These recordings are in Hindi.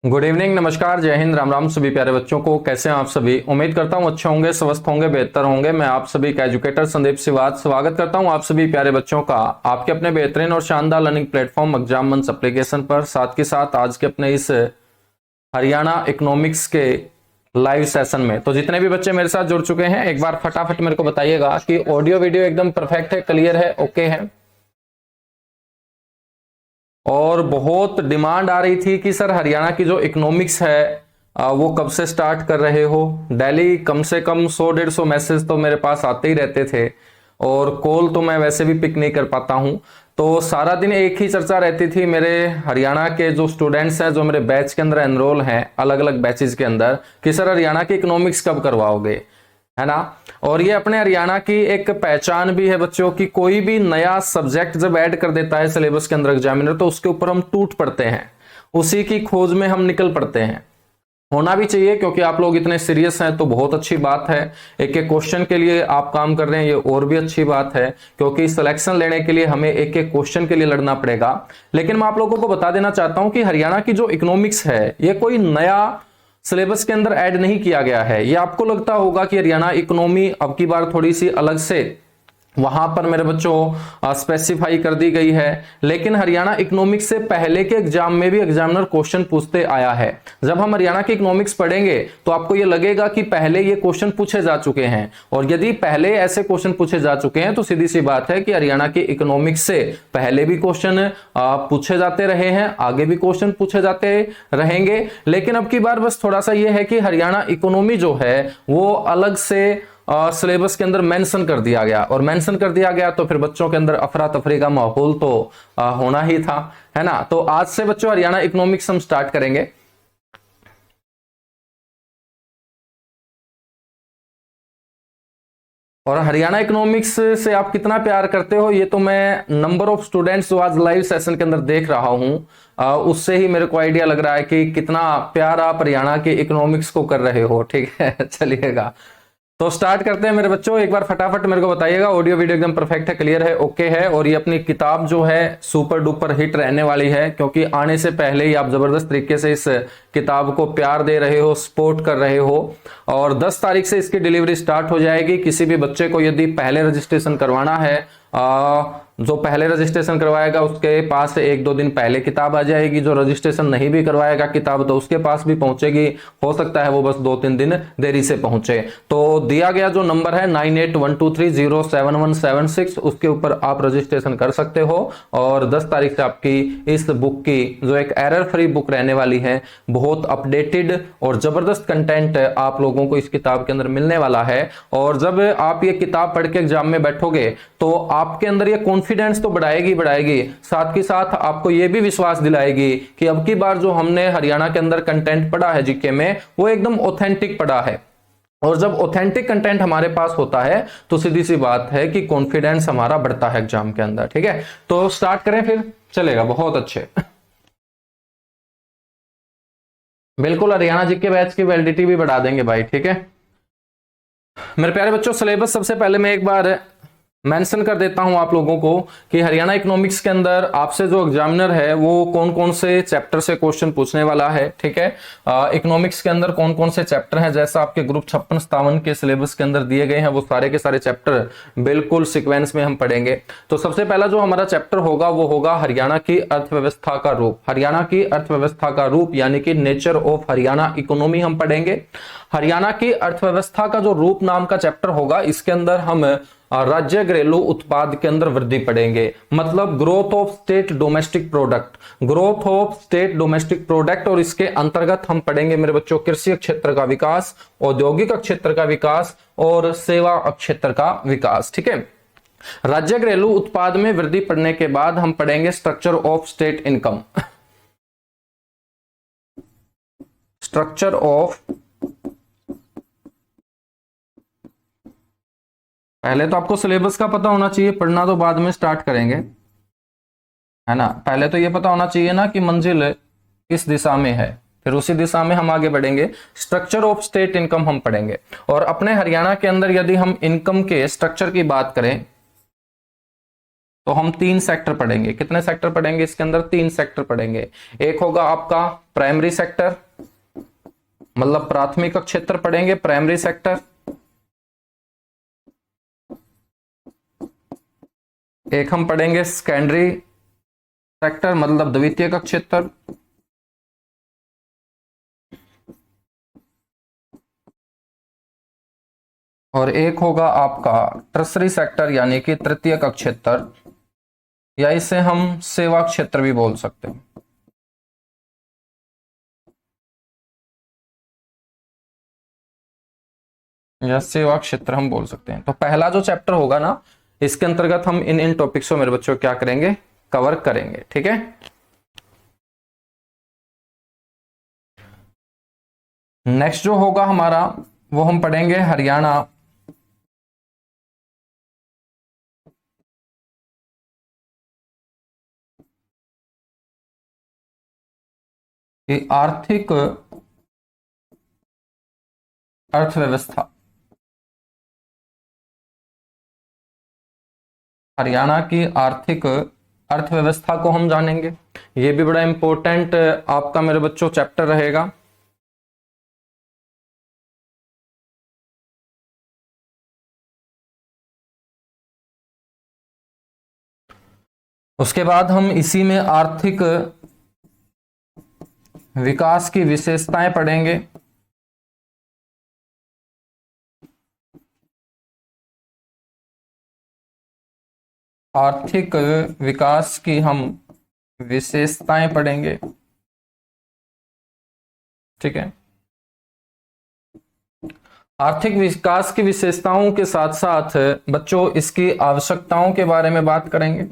गुड इवनिंग, नमस्कार, जय हिंद, राम राम सभी प्यारे बच्चों को। कैसे हैं आप सभी? उम्मीद करता हूं अच्छे होंगे, स्वस्थ होंगे, बेहतर होंगे। मैं आप सभी का एजुकेटर संदीप सिवात स्वागत करता हूं आप सभी प्यारे बच्चों का आपके अपने बेहतरीन और शानदार लर्निंग प्लेटफॉर्म एग्जाम मंच एप्लीकेशन पर। साथ के साथ आज के अपने इस हरियाणा इकोनॉमिक्स के लाइव सेशन में तो जितने भी बच्चे मेरे साथ जुड़ चुके हैं, एक बार फटाफट मेरे को बताइएगा कि ऑडियो वीडियो एकदम परफेक्ट है, क्लियर है, ओके है। और बहुत डिमांड आ रही थी कि सर हरियाणा की जो इकोनॉमिक्स है वो कब से स्टार्ट कर रहे हो। डेली कम से कम 100-150 मैसेज तो मेरे पास आते ही रहते थे और कॉल तो मैं वैसे भी पिक नहीं कर पाता हूं। तो सारा दिन एक ही चर्चा रहती थी मेरे हरियाणा के जो स्टूडेंट्स हैं, जो मेरे बैच के अंदर एनरोल हैं अलग अलग बैचेस के अंदर, कि सर हरियाणा की इकोनॉमिक्स कब करवाओगे, है ना। और ये अपने हरियाणा की एक पहचान भी है बच्चों की। कोई भी नया सब्जेक्ट जब ऐड कर देता है सिलेबस के अंदर एग्जामिनर, तो उसके ऊपर हम टूट पड़ते हैं, उसी की खोज में हम निकल पड़ते हैं। होना भी चाहिए, क्योंकि आप लोग इतने सीरियस हैं तो बहुत अच्छी बात है। एक एक क्वेश्चन के लिए आप काम कर रहे हैं, ये और भी अच्छी बात है, क्योंकि सिलेक्शन लेने के लिए हमें एक एक क्वेश्चन के लिए लड़ना पड़ेगा। लेकिन मैं आप लोगों को बता देना चाहता हूं कि हरियाणा की जो इकोनॉमिक्स है, ये कोई नया सिलेबस के अंदर ऐड नहीं किया गया है। ये आपको लगता होगा कि हरियाणा इकोनॉमी अब की बार थोड़ी सी अलग से वहां पर मेरे बच्चों स्पेसिफाई कर दी गई है, लेकिन हरियाणा इकोनॉमिक्स से पहले के एग्जाम में भी एग्जामिनर क्वेश्चन पूछते आया है। जब हम हरियाणा की इकोनॉमिक्स पढ़ेंगे तो आपको यह लगेगा कि पहले ये क्वेश्चन पूछे जा चुके हैं, और यदि पहले ऐसे क्वेश्चन पूछे जा चुके हैं तो सीधी सी बात है कि हरियाणा की इकोनॉमिक्स से पहले भी क्वेश्चन पूछे जाते रहे हैं, आगे भी क्वेश्चन पूछे जाते रहेंगे। लेकिन अब की बार बस थोड़ा सा यह है कि हरियाणा इकोनॉमी जो है वो अलग से सिलेबस के अंदर मेंशन कर दिया गया, और मेंशन कर दिया गया तो फिर बच्चों के अंदर अफरा तफरी का माहौल तो होना ही था, है ना। तो आज से बच्चों हरियाणा इकोनॉमिक्स हम स्टार्ट करेंगे। और हरियाणा इकोनॉमिक्स से आप कितना प्यार करते हो, ये तो मैं नंबर ऑफ स्टूडेंट्स जो आज लाइव सेशन के अंदर देख रहा हूं उससे ही मेरे को आइडिया लग रहा है कि कितना प्यार आप हरियाणा के इकोनॉमिक्स को कर रहे हो। ठीक है, चलिएगा तो स्टार्ट करते हैं मेरे बच्चों। एक बार फटाफट मेरे को बताइएगा ऑडियो वीडियो एकदम परफेक्ट है, क्लियर है, ओके है। और ये अपनी किताब जो है सुपर डुपर हिट रहने वाली है, क्योंकि आने से पहले ही आप जबरदस्त तरीके से इस किताब को प्यार दे रहे हो, सपोर्ट कर रहे हो। और 10 तारीख से इसकी डिलीवरी स्टार्ट हो जाएगी। किसी भी बच्चे को यदि पहले रजिस्ट्रेशन करवाना है, जो पहले रजिस्ट्रेशन करवाएगा उसके पास 1-2 दिन पहले किताब आ जाएगी। जो रजिस्ट्रेशन नहीं भी करवाएगा किताब, तो उसके पास भी पहुंचेगी। हो सकता है वो बस 2-3 दिन देरी से पहुंचे। तो दिया गया जो नंबर है 9812307176, उसके ऊपर आप रजिस्ट्रेशन कर सकते हो। और 10 तारीख से आपकी इस बुक की जो एक एरर फ्री बुक रहने वाली है, बहुत अपडेटेड और जबरदस्त कंटेंट आप लोगों को इस किताब के अंदर मिलने वाला है। और जब आप ये किताब पढ़ के एग्जाम में बैठोगे तो आपके अंदर ये कॉन्फिडेंस तो बढ़ाएगी, साथ ही साथ आपको ये भी विश्वास दिलाएगी कि अब की बार जो हमने हरियाणा के अंदर कंटेंट पढ़ा है जीके में, वो एकदम ऑथेंटिक पढ़ा है। और जब ऑथेंटिक कंटेंट हमारे पास होता है तो सीधी सी बात है कि कॉन्फिडेंस हमारा बढ़ता है एग्जाम के अंदर। ठीक है, तो स्टार्ट करें फिर, चलेगा, बहुत अच्छे। बिल्कुल, हरियाणा जीके बैच की वैलिडिटी भी बढ़ा देंगे भाई। ठीक है मेरे प्यारे बच्चों, सिलेबस सबसे पहले मैं एक बार मेंशन कर देता हूं आप लोगों को कि हरियाणा इकोनॉमिक्स के अंदर आपसे जो एग्जामिनर है वो कौन कौन से चैप्टर से क्वेश्चन पूछने वाला है। ठीक है, इकोनॉमिक्स के अंदर कौन कौन से चैप्टर हैं, जैसा आपके ग्रुप 56-57 के सिलेबस के अंदर दिए गए हैं, वो सारे के सारे चैप्टर बिल्कुल सीक्वेंस में हम पढ़ेंगे। तो सबसे पहला जो हमारा चैप्टर होगा वो होगा हरियाणा की अर्थव्यवस्था का रूप। हरियाणा की अर्थव्यवस्था का रूप यानी कि नेचर ऑफ हरियाणा इकोनॉमी हम पढ़ेंगे। हरियाणा की अर्थव्यवस्था का जो रूप नाम का चैप्टर होगा, इसके अंदर हम राज्य घरेलू उत्पाद के अंदर वृद्धि पढ़ेंगे, मतलब growth of state domestic product, growth of state domestic product. और इसके अंतर्गत हम पढ़ेंगे मेरे बच्चों कृषि क्षेत्र का विकास, औद्योगिक क्षेत्र का विकास और सेवा क्षेत्र का विकास। ठीक है, राज्य घरेलू उत्पाद में वृद्धि पढ़ने के बाद हम पढ़ेंगे structure of state income, structure of, पहले तो आपको सिलेबस का पता होना चाहिए, पढ़ना तो बाद में स्टार्ट करेंगे, है ना। पहले तो ये पता होना चाहिए ना कि मंजिल किस दिशा में है, फिर उसी दिशा में हम आगे बढ़ेंगे। स्ट्रक्चर ऑफ स्टेट इनकम हम पढ़ेंगे। और अपने हरियाणा के अंदर यदि हम इनकम के स्ट्रक्चर की बात करें तो हम 3 सेक्टर पढ़ेंगे। कितने सेक्टर पढ़ेंगे इसके अंदर? 3 सेक्टर पढ़ेंगे। एक होगा आपका प्राइमरी सेक्टर, मतलब प्राथमिक क्षेत्र पढ़ेंगे, प्राइमरी सेक्टर। एक हम पढ़ेंगे सेकेंडरी सेक्टर, मतलब द्वितीयक क्षेत्र। और एक होगा आपका टर्सरी सेक्टर, यानी कि तृतीयक क्षेत्र, या इसे हम सेवा क्षेत्र भी बोल सकते हैं। या सेवा क्षेत्र हम बोल सकते हैं। तो पहला जो चैप्टर होगा ना, इसके अंतर्गत हम इन टॉपिक्स को मेरे बच्चों क्या करेंगे? कवर करेंगे। ठीक है। नेक्स्ट जो होगा हमारा, वो हम पढ़ेंगे हरियाणा की आर्थिक अर्थव्यवस्था। हरियाणा की आर्थिक अर्थव्यवस्था को हम जानेंगे। ये भी बड़ा इंपॉर्टेंट आपका मेरे बच्चों चैप्टर रहेगा। उसके बाद हम इसी में आर्थिक विकास की विशेषताएं पढ़ेंगे। आर्थिक विकास की हम विशेषताएं पढ़ेंगे। ठीक है। आर्थिक विकास की विशेषताओं के साथ साथ बच्चों इसकी आवश्यकताओं के बारे में बात करेंगे।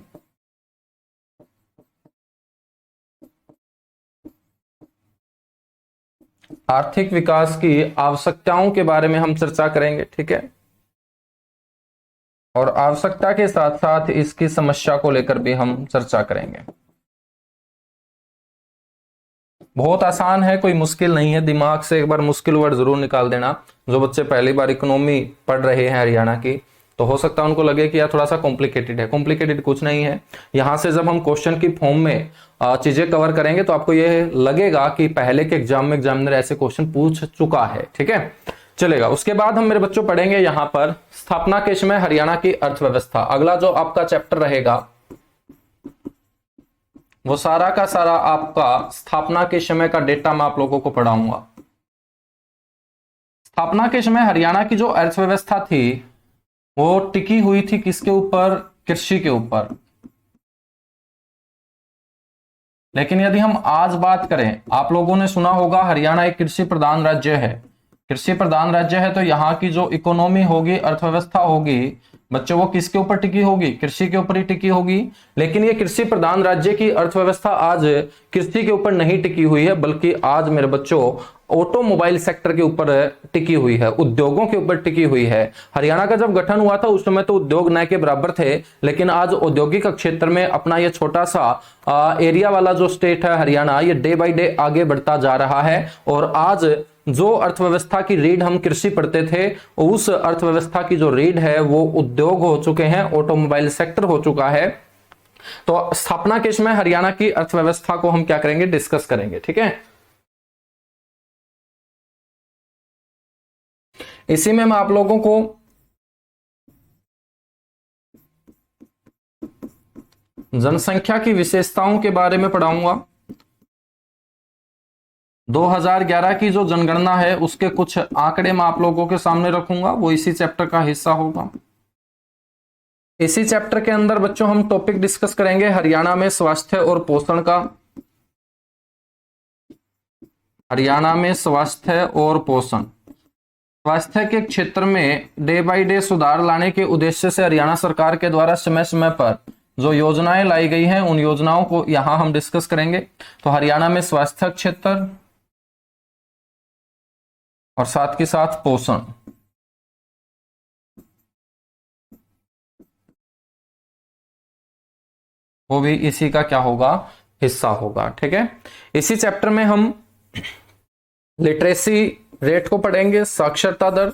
आर्थिक विकास की आवश्यकताओं के बारे में हम चर्चा करेंगे। ठीक है। और आवश्यकता के साथ साथ इसकी समस्या को लेकर भी हम चर्चा करेंगे। बहुत आसान है, कोई मुश्किल नहीं है। दिमाग से एक बार मुश्किल वर्ड जरूर निकाल देना। जो बच्चे पहली बार इकोनॉमी पढ़ रहे हैं हरियाणा की, तो हो सकता है उनको लगे कि यार थोड़ा सा कॉम्प्लिकेटेड है। कॉम्प्लिकेटेड कुछ नहीं है। यहां से जब हम क्वेश्चन की फॉर्म में चीजें कवर करेंगे तो आपको यह लगेगा कि पहले के एग्जाम में एग्जामिनर ऐसे क्वेश्चन पूछ चुका है। ठीक है, चलेगा। उसके बाद हम मेरे बच्चों पढ़ेंगे यहां पर स्थापना के समय हरियाणा की अर्थव्यवस्था। अगला जो आपका चैप्टर रहेगा वो सारा का सारा आपका स्थापना के समय का डेटा मैं आप लोगों को पढ़ाऊंगा। स्थापना के समय हरियाणा की जो अर्थव्यवस्था थी वो टिकी हुई थी किसके ऊपर? कृषि के ऊपर। लेकिन यदि हम आज बात करें, आप लोगों ने सुना होगा हरियाणा एक कृषि प्रधान राज्य है। कृषि प्रधान राज्य है तो यहाँ की जो इकोनॉमी होगी, अर्थव्यवस्था होगी बच्चों, वो किसके ऊपर टिकी होगी? कृषि के ऊपर ही टिकी होगी। लेकिन ये कृषि प्रधान राज्य की अर्थव्यवस्था आज कृषि के ऊपर नहीं टिकी हुई है, बल्कि आज मेरे बच्चों ऑटोमोबाइल सेक्टर के ऊपर टिकी हुई है, उद्योगों के ऊपर टिकी हुई है। हरियाणा का जब गठन हुआ था उस समय तो उद्योग न के बराबर थे, लेकिन आज औद्योगिक क्षेत्र में अपना ये छोटा सा एरिया वाला जो स्टेट है हरियाणा, ये डे बाय डे आगे बढ़ता जा रहा है। और आज जो अर्थव्यवस्था की रीढ़ हम कृषि पढ़ते थे, उस अर्थव्यवस्था की जो रीढ़ है वो उद्योग हो चुके हैं, ऑटोमोबाइल सेक्टर हो चुका है। तो स्थापना के समय हरियाणा की अर्थव्यवस्था को हम क्या करेंगे? डिस्कस करेंगे। ठीक है। इसी में मैं आप लोगों को जनसंख्या की विशेषताओं के बारे में पढ़ाऊंगा। 2011 की जो जनगणना है उसके कुछ आंकड़े मैं आप लोगों के सामने रखूंगा, वो इसी चैप्टर का हिस्सा होगा। इसी चैप्टर के अंदर बच्चों हम टॉपिक डिस्कस करेंगे हरियाणा में स्वास्थ्य और पोषण का। हरियाणा में स्वास्थ्य और पोषण। स्वास्थ्य के क्षेत्र में डे बाय डे सुधार लाने के उद्देश्य से हरियाणा सरकार के द्वारा समय समय पर जो योजनाएं लाई गई हैं उन योजनाओं को यहां हम डिस्कस करेंगे। तो हरियाणा में स्वास्थ्य क्षेत्र और साथ के साथ पोषण, वो भी इसी का क्या होगा? हिस्सा होगा। ठीक है। इसी चैप्टर में हम लिटरेसी रेट को पढ़ेंगे, साक्षरता दर।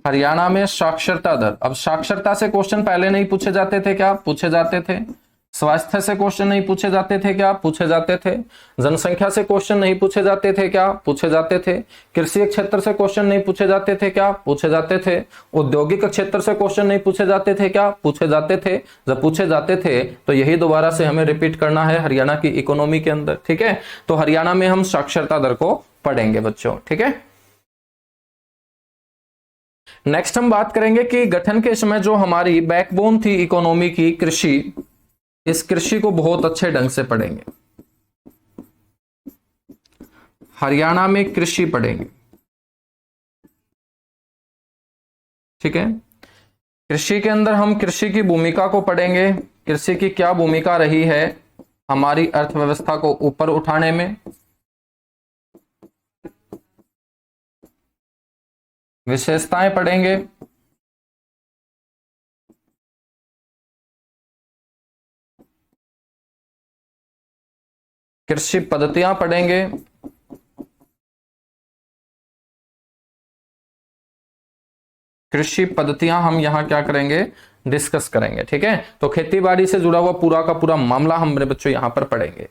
हरियाणा में साक्षरता दर। अब साक्षरता से क्वेश्चन पहले नहीं पूछे जाते थे क्या? पूछे जाते थे। स्वास्थ्य से क्वेश्चन नहीं पूछे जाते थे क्या? पूछे जाते थे। जनसंख्या से क्वेश्चन नहीं पूछे जाते थे क्या? पूछे जाते थे। कृषि क्षेत्र से क्वेश्चन नहीं पूछे जाते थे क्या? पूछे जाते थे। औद्योगिक क्षेत्र से क्वेश्चन नहीं पूछे जाते थे क्या? पूछे जाते थे। जब पूछे जाते थे तो यही दोबारा से हमें रिपीट करना है हरियाणा की इकोनॉमी के अंदर, ठीक है। तो हरियाणा में हम साक्षरता दर को पढ़ेंगे बच्चों, ठीक है। नेक्स्ट हम बात करेंगे कि गठन के समय जो हमारी बैकबोन थी इकोनॉमी की, कृषि, इस कृषि को बहुत अच्छे ढंग से पढ़ेंगे। हरियाणा में कृषि पढ़ेंगे, ठीक है। कृषि के अंदर हम कृषि की भूमिका को पढ़ेंगे। कृषि की क्या भूमिका रही है हमारी अर्थव्यवस्था को ऊपर उठाने में। विशेषताएं पढ़ेंगे। कृषि पद्धतियां पढ़ेंगे। कृषि पद्धतियां हम यहां क्या करेंगे? डिस्कस करेंगे, ठीक है। तो खेती बाड़ी से जुड़ा हुआ पूरा का पूरा मामला हम मेरे बच्चों यहां पर पढ़ेंगे।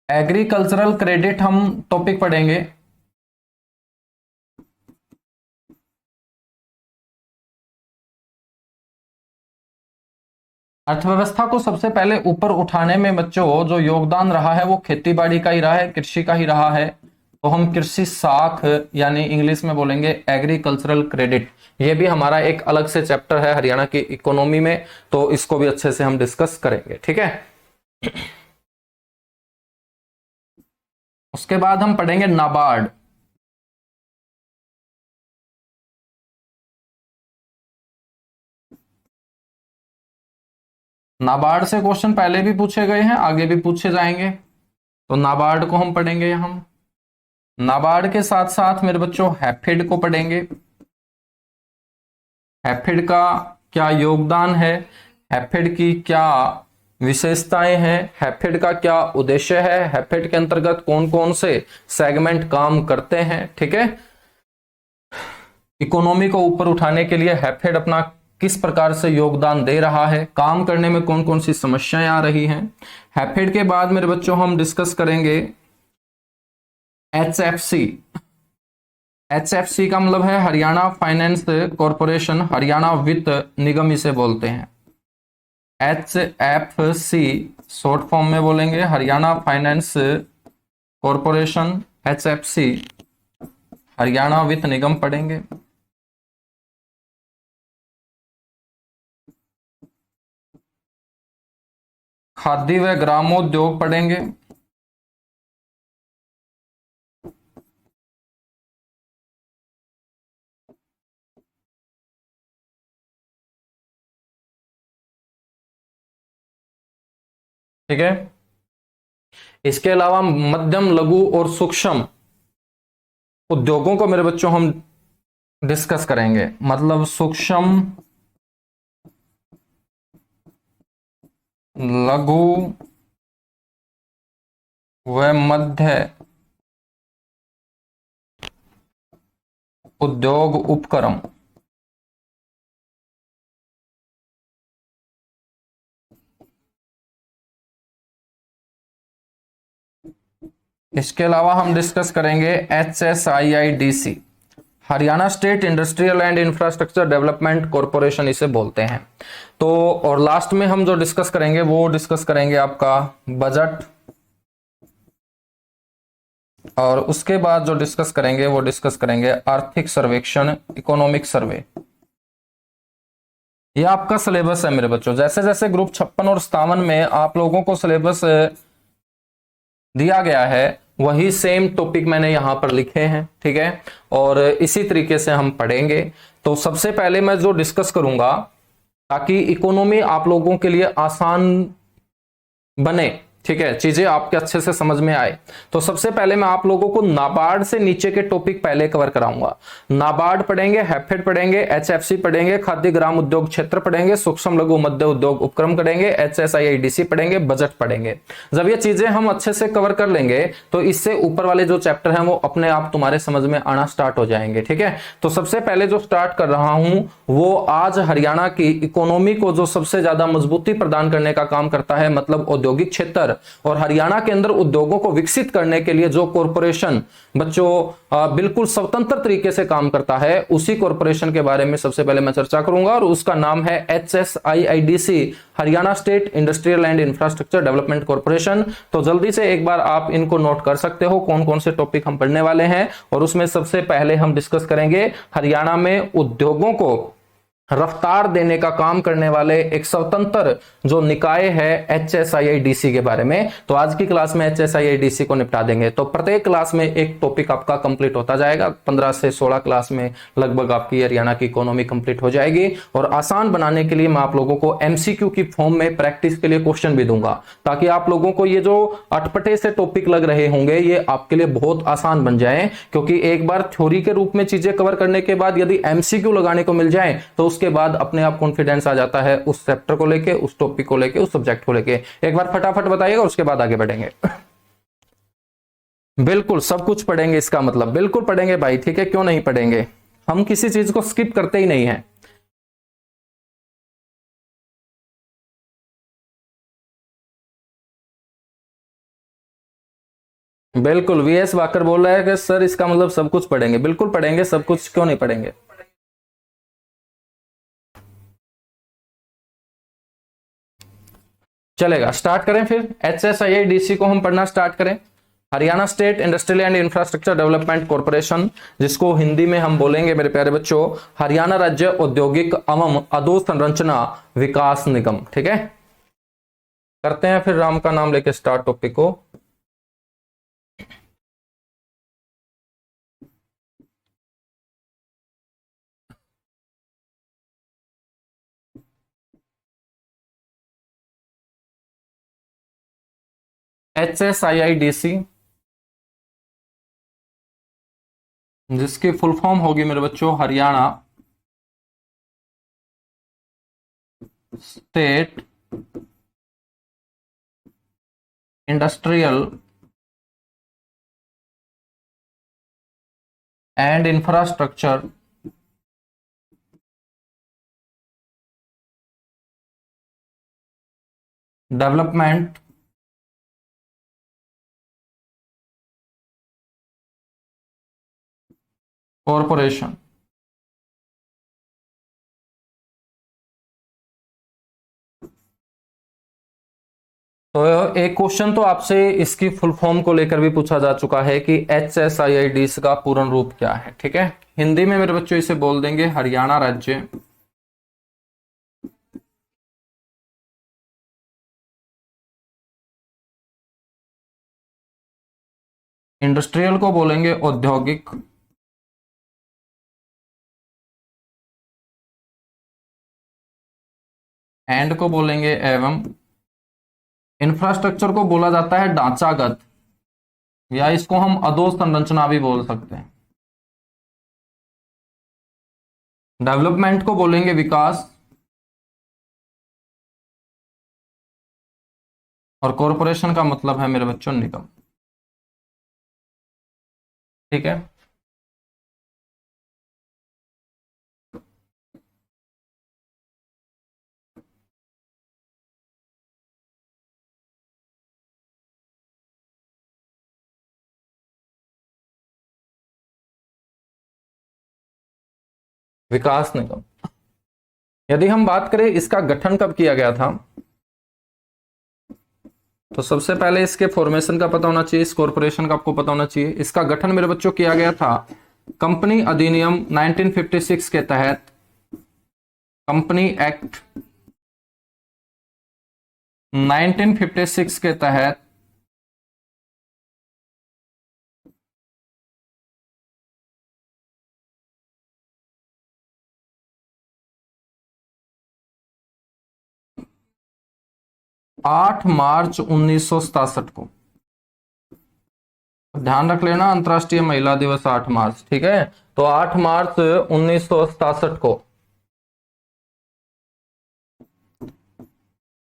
एग्रीकल्चरल क्रेडिट हम टॉपिक पढ़ेंगे। अर्थव्यवस्था को सबसे पहले ऊपर उठाने में बच्चों जो योगदान रहा है वो खेतीबाड़ी का ही रहा है, कृषि का ही रहा है। तो हम कृषि साख यानी इंग्लिश में बोलेंगे एग्रीकल्चरल क्रेडिट, ये भी हमारा एक अलग से चैप्टर है हरियाणा की इकोनॉमी में, तो इसको भी अच्छे से हम डिस्कस करेंगे, ठीक है। उसके बाद हम पढ़ेंगे नाबार्ड। नाबार्ड से क्वेश्चन पहले भी पूछे गए हैं, आगे भी पूछे जाएंगे, तो नाबार्ड को हम पढ़ेंगे। हम नाबार्ड के साथ साथ मेरे बच्चों हैफेड को पढ़ेंगे। हैफेड का क्या योगदान है, हैफेड की क्या विशेषताएं हैं, हैफेड का क्या उद्देश्य है, हैफेड के अंतर्गत कौन कौन से सेगमेंट काम करते हैं, ठीक है। इकोनॉमी को ऊपर उठाने के लिए हैफेड अपना किस प्रकार से योगदान दे रहा है, काम करने में कौन कौन सी समस्याएं आ रही हैं। हैफेड के बाद मेरे बच्चों हम डिस्कस करेंगे HFC। HFC का मतलब है हरियाणा फाइनेंस कॉरपोरेशन, हरियाणा वित्त निगम इसे बोलते हैं। HFC शॉर्ट फॉर्म में बोलेंगे Haryana finance corporation, HFC Haryana वित्त निगम पढ़ेंगे। खादी व ग्रामोद्योग पढ़ेंगे। ठीक है। इसके अलावा मध्यम, लघु और सूक्ष्म उद्योगों को मेरे बच्चों हम डिस्कस करेंगे। मतलब सूक्ष्म, लघु व मध्य उद्योग उपक्रम। इसके अलावा हम डिस्कस करेंगे HSIIDC, Haryana state industrial and infrastructure development corporation इसे बोलते हैं। तो और लास्ट में हम जो डिस्कस करेंगे वो डिस्कस करेंगे आपका बजट, और उसके बाद जो डिस्कस करेंगे वो डिस्कस करेंगे आर्थिक सर्वेक्षण, इकोनॉमिक सर्वे। ये आपका सिलेबस है मेरे बच्चों। जैसे जैसे ग्रुप 56 और 57 में आप लोगों को सिलेबस दिया गया है वही सेम टॉपिक मैंने यहां पर लिखे हैं, ठीक है। और इसी तरीके से हम पढ़ेंगे। तो सबसे पहले मैं जो डिस्कस करूंगा ताकि इकोनॉमी आप लोगों के लिए आसान बने, ठीक है, चीजें आपके अच्छे से समझ में आए। तो सबसे पहले मैं आप लोगों को नाबार्ड से नीचे के टॉपिक पहले कवर कराऊंगा। नाबार्ड पढ़ेंगे, हैफेड पढ़ेंगे, एचएफसी पढ़ेंगे, खाद्य ग्राम उद्योग क्षेत्र पढ़ेंगे, सूक्ष्म लघु मध्य उद्योग उपक्रम पढ़ेंगे, एचएसआईआईडीसी पढ़ेंगे, बजट पढ़ेंगे। जब ये चीजें हम अच्छे से कवर कर लेंगे तो इससे ऊपर वाले जो चैप्टर हैं वो अपने आप तुम्हारे समझ में आना स्टार्ट हो जाएंगे। ठीक है, तो सबसे पहले जो स्टार्ट कर रहा हूं वो आज हरियाणा की इकोनॉमी को जो सबसे ज्यादा मजबूती प्रदान करने का काम करता है, मतलब औद्योगिक क्षेत्र, और हरियाणा के अंदर उद्योगों को विकसित करने के लिए जो कॉरपोरेशन बच्चों बिल्कुल स्वतंत्र तरीके से काम करता है, उसी कॉरपोरेशन के बारे में सबसे पहले मैं चर्चा करूंगा, और उसका नाम है HSIIDC, Haryana state industrial and infrastructure development corporation. तो जल्दी से एक बार आप इनको नोट कर सकते हो कौन कौन से टॉपिक हम पढ़ने वाले हैं, और उसमें सबसे पहले हम डिस्कस करेंगे हरियाणा में उद्योगों को रफ्तार देने का काम करने वाले एक स्वतंत्र जो निकाय है HSIIDC के बारे में। तो आज की क्लास में HSIIDC को निपटा देंगे। तो प्रत्येक क्लास में एक टॉपिक आपका कंप्लीट होता जाएगा। 15 से 16 क्लास में लगभग आपकी हरियाणा की इकोनॉमी कंप्लीट हो जाएगी। और आसान बनाने के लिए मैं आप लोगों को MCQ की फॉर्म में प्रैक्टिस के लिए क्वेश्चन भी दूंगा, ताकि आप लोगों को ये जो अटपटे से टॉपिक लग रहे होंगे ये आपके लिए बहुत आसान बन जाए। क्योंकि एक बार थ्योरी के रूप में चीजें कवर करने के बाद यदि MCQ लगाने को मिल जाए तो उसके बाद अपने आप कॉन्फिडेंस आ जाता है उस चैप्टर को लेके, उस टॉपिक को लेके, उस सब्जेक्ट को लेके। एक बार फटाफट बताइएगा, उसके बाद आगे बढ़ेंगे। बिल्कुल सब कुछ पढ़ेंगे, इसका मतलब बिल्कुल पढ़ेंगे भाई। ठीक है, क्यों नहीं पढ़ेंगे, हम किसी चीज को स्किप करते ही नहीं है। बिल्कुल, VS वाकर बोल रहा है कि सर इसका मतलब सब कुछ पढ़ेंगे। बिल्कुल पढ़ेंगे सब कुछ, क्यों नहीं पढ़ेंगे। चलेगा, स्टार्ट करें फिर। HSIIDC को हम पढ़ना स्टार्ट करें। Haryana state industrial and infrastructure development corporation, जिसको हिंदी में हम बोलेंगे मेरे प्यारे बच्चों हरियाणा राज्य औद्योगिक एवं अधोसंरचना विकास निगम। ठीक है, करते हैं फिर राम का नाम लेके स्टार्ट टॉपिक को। HSIIDC, जिसकी फुल फॉर्म होगी मेरे बच्चों Haryana state industrial and infrastructure development corporation. तो एक क्वेश्चन तो आपसे इसकी फुल फॉर्म को लेकर भी पूछा जा चुका है कि HSIIDC का पूर्ण रूप क्या है। ठीक है, हिंदी में मेरे बच्चों इसे बोल देंगे हरियाणा राज्य इंडस्ट्रियल को बोलेंगे औद्योगिक एंड को बोलेंगे एवं, इंफ्रास्ट्रक्चर को बोला जाता है ढांचागत, या इसको हम अधोसंरचना भी बोल सकते हैं। डेवलपमेंट को बोलेंगे विकास, और कॉरपोरेशन का मतलब है मेरे बच्चों निगम। ठीक है, विकास निगम। यदि हम बात करें इसका गठन कब किया गया था, तो सबसे पहले इसके फॉर्मेशन का पता होना चाहिए, इस कॉरपोरेशन का आपको पता होना चाहिए। इसका गठन मेरे बच्चों किया गया था कंपनी अधिनियम 1956 के तहत, कंपनी एक्ट 1956 के तहत 8 मार्च 1967 को, ध्यान रख लेना, अंतर्राष्ट्रीय महिला दिवस 8 मार्च, ठीक है। तो 8 मार्च 1967 को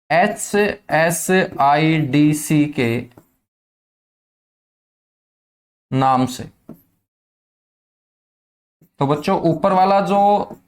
HSIDC के नाम से, तो बच्चों ऊपर वाला जो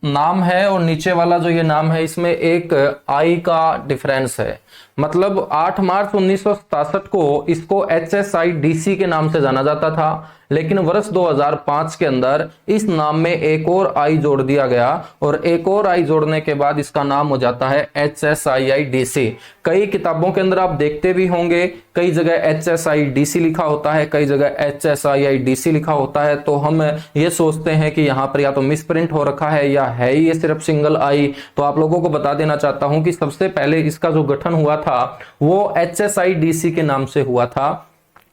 नाम है और नीचे वाला जो ये नाम है, इसमें एक आई का डिफरेंस है। मतलब 8 मार्च 1967 को इसको HSIDC के नाम से जाना जाता था, लेकिन वर्ष 2005 के अंदर इस नाम में एक और आई जोड़ दिया गया, और एक और आई जोड़ने के बाद इसका नाम हो जाता है HSIIDC। कई किताबों के अंदर आप देखते भी होंगे, कई जगह HSIDC लिखा होता है, कई जगह HSIIDC लिखा होता है। तो हम ये सोचते हैं कि यहाँ पर या तो मिसप्रिंट हो रखा है या है ये सिर्फ सिंगल आई। तो आप लोगों को बता देना चाहता हूं कि सबसे पहले इसका जो गठन हुआ था वो HSIDC के नाम से हुआ था।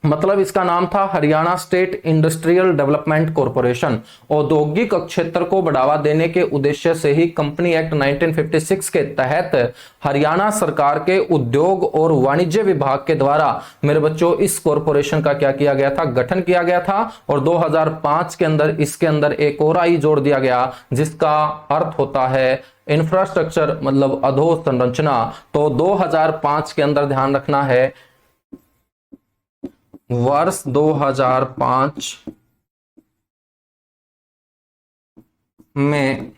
मतलब इसका नाम था Haryana state industrial development corporation. औद्योगिक क्षेत्र को बढ़ावा देने के उद्देश्य से ही कंपनी एक्ट 1956 के तहत हरियाणा सरकार के उद्योग और वाणिज्य विभाग के द्वारा मेरे बच्चों इस कॉरपोरेशन का क्या किया गया था, गठन किया गया था। और 2005 के अंदर इसके अंदर एक और आई जोड़ दिया गया, जिसका अर्थ होता है इंफ्रास्ट्रक्चर, मतलब अधोसंरचना। तो 2005 के अंदर ध्यान रखना है, वर्ष 2005 में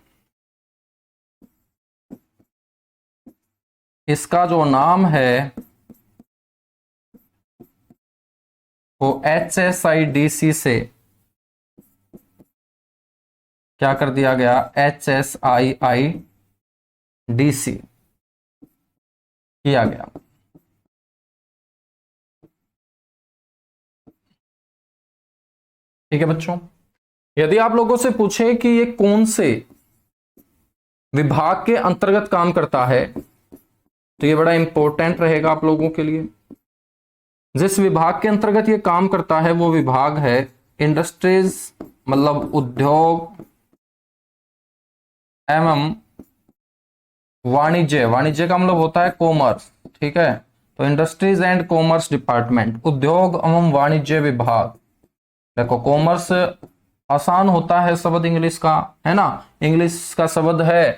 इसका जो नाम है वो HSIDC से क्या कर दिया गया, HSIIDC किया गया। ठीक है बच्चों, यदि आप लोगों से पूछे कि ये कौन से विभाग के अंतर्गत काम करता है, तो ये बड़ा इंपॉर्टेंट रहेगा आप लोगों के लिए। जिस विभाग के अंतर्गत ये काम करता है वो विभाग है इंडस्ट्रीज, मतलब उद्योग एवं वाणिज्य। वाणिज्य का मतलब होता है कॉमर्स, ठीक है। तो इंडस्ट्रीज एंड कॉमर्स डिपार्टमेंट, उद्योग एवं वाणिज्य विभाग। देखो कॉमर्स आसान होता है शब्द इंग्लिश का, है ना, इंग्लिश का शब्द है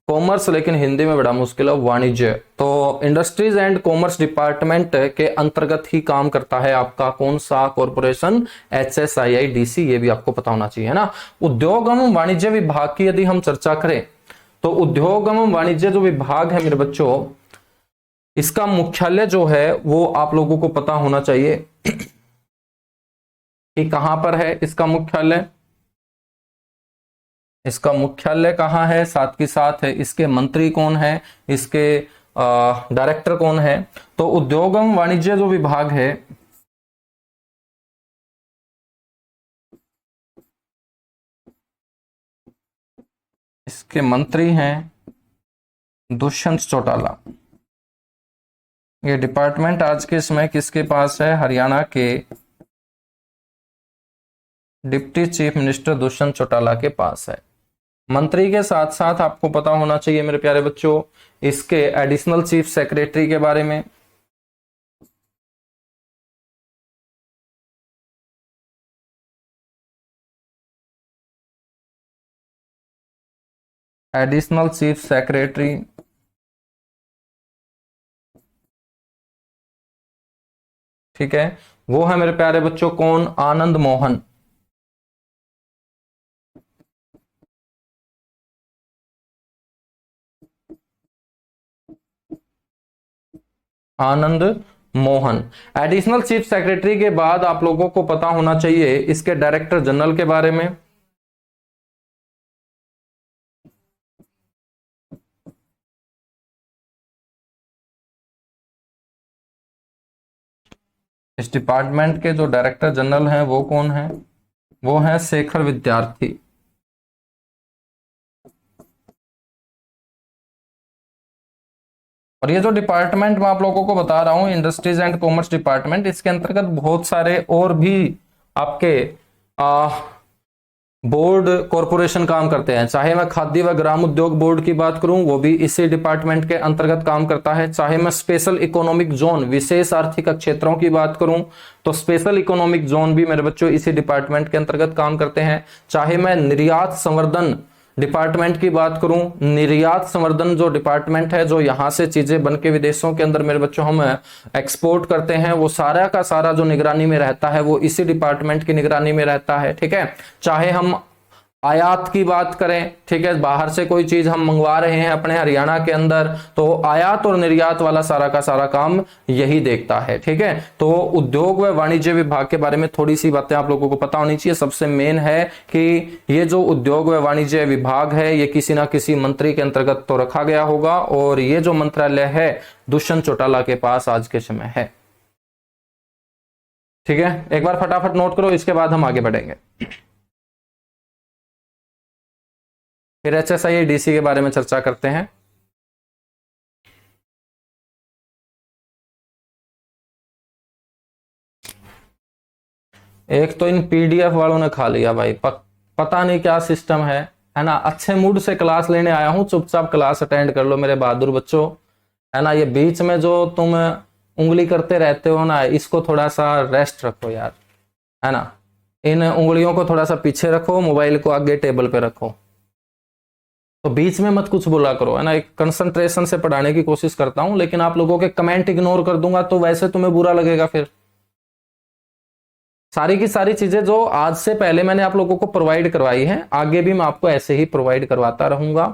कॉमर्स, लेकिन हिंदी में बड़ा मुश्किल है वाणिज्य। तो इंडस्ट्रीज एंड कॉमर्स डिपार्टमेंट के अंतर्गत ही काम करता है आपका कौन सा कॉरपोरेशन, HSIIDC। ये भी आपको पता होना चाहिए, है ना। उद्योग एवं वाणिज्य विभाग की यदि हम चर्चा करें, तो उद्योग एवं वाणिज्य जो विभाग है मेरे बच्चों, इसका मुख्यालय जो है वो आप लोगों को पता होना चाहिए कि कहां पर है इसका मुख्यालय। इसका मुख्यालय कहां है, साथ के साथ है इसके मंत्री कौन है, इसके डायरेक्टर कौन है। तो उद्योग एवं वाणिज्य जो विभाग है, इसके मंत्री हैं दुष्यंत चौटाला। ये डिपार्टमेंट आज के समय किसके पास है, हरियाणा के deputy chief minister Dushyant Chautala के पास है। मंत्री के साथ साथ आपको पता होना चाहिए मेरे प्यारे बच्चों इसके एडिशनल चीफ सेक्रेटरी के बारे में। एडिशनल चीफ सेक्रेटरी, ठीक है, वो है मेरे प्यारे बच्चों कौन, Anand Mohan. Anand Mohan. Additional chief secretary के बाद आप लोगों को पता होना चाहिए इसके डायरेक्टर जनरल के बारे में। इस डिपार्टमेंट के जो डायरेक्टर जनरल हैं वो कौन है, वो है शेखर विद्यार्थी। और ये जो डिपार्टमेंट मैं आप लोगों को बता रहा हूं इंडस्ट्रीज एंड कॉमर्स डिपार्टमेंट, इसके अंतर्गत बहुत सारे और भी आपके बोर्ड कॉरपोरेशन काम करते हैं। चाहे मैं खाद्य व ग्राम उद्योग बोर्ड की बात करूं, वो भी इसी डिपार्टमेंट के अंतर्गत काम करता है। चाहे मैं स्पेशल इकोनॉमिक जोन, विशेष आर्थिक क्षेत्रों की बात करूं, तो स्पेशल इकोनॉमिक जोन भी मेरे बच्चों इसी डिपार्टमेंट के अंतर्गत काम करते हैं। चाहे मैं निर्यात संवर्धन डिपार्टमेंट की बात करूं, निर्यात संवर्धन जो डिपार्टमेंट है, जो यहां से चीजें बन के विदेशों के अंदर मेरे बच्चों हम एक्सपोर्ट करते हैं, वो सारा का सारा जो निगरानी में रहता है वो इसी डिपार्टमेंट की निगरानी में रहता है। ठीक है। चाहे हम आयात की बात करें, ठीक है, बाहर से कोई चीज हम मंगवा रहे हैं अपने हरियाणा के अंदर, तो आयात और निर्यात वाला सारा का सारा काम यही देखता है। ठीक है। तो उद्योग व वाणिज्य विभाग के बारे में थोड़ी सी बातें आप लोगों को पता होनी चाहिए। सबसे मेन है कि ये जो उद्योग व वाणिज्य विभाग है, ये किसी ना किसी मंत्री के अंतर्गत तो रखा गया होगा, और ये जो मंत्रालय है दुष्यंत चौटाला के पास आज के समय है। ठीक है, एक बार फटाफट नोट करो, इसके बाद हम आगे बढ़ेंगे। फिर HSI DC के बारे में चर्चा करते हैं। एक तो इन PDF वालों ने खा लिया भाई, पता नहीं क्या सिस्टम है ना। अच्छे मूड से क्लास लेने आया हूं, चुपचाप क्लास अटेंड कर लो मेरे बहादुर बच्चों, है ना। ये बीच में जो तुम उंगली करते रहते हो ना, इसको थोड़ा सा रेस्ट रखो यार, है ना। इन उंगलियों को थोड़ा सा पीछे रखो, मोबाइल को आगे टेबल पे रखो, तो बीच में मत कुछ बोला करो, है ना। एक कंसंट्रेशन से पढ़ाने की कोशिश करता हूं, लेकिन आप लोगों के कमेंट इग्नोर कर दूंगा तो वैसे तुम्हें बुरा लगेगा। फिर सारी की सारी चीजें जो आज से पहले मैंने आप लोगों को प्रोवाइड करवाई हैं, आगे भी मैं आपको ऐसे ही प्रोवाइड करवाता रहूंगा।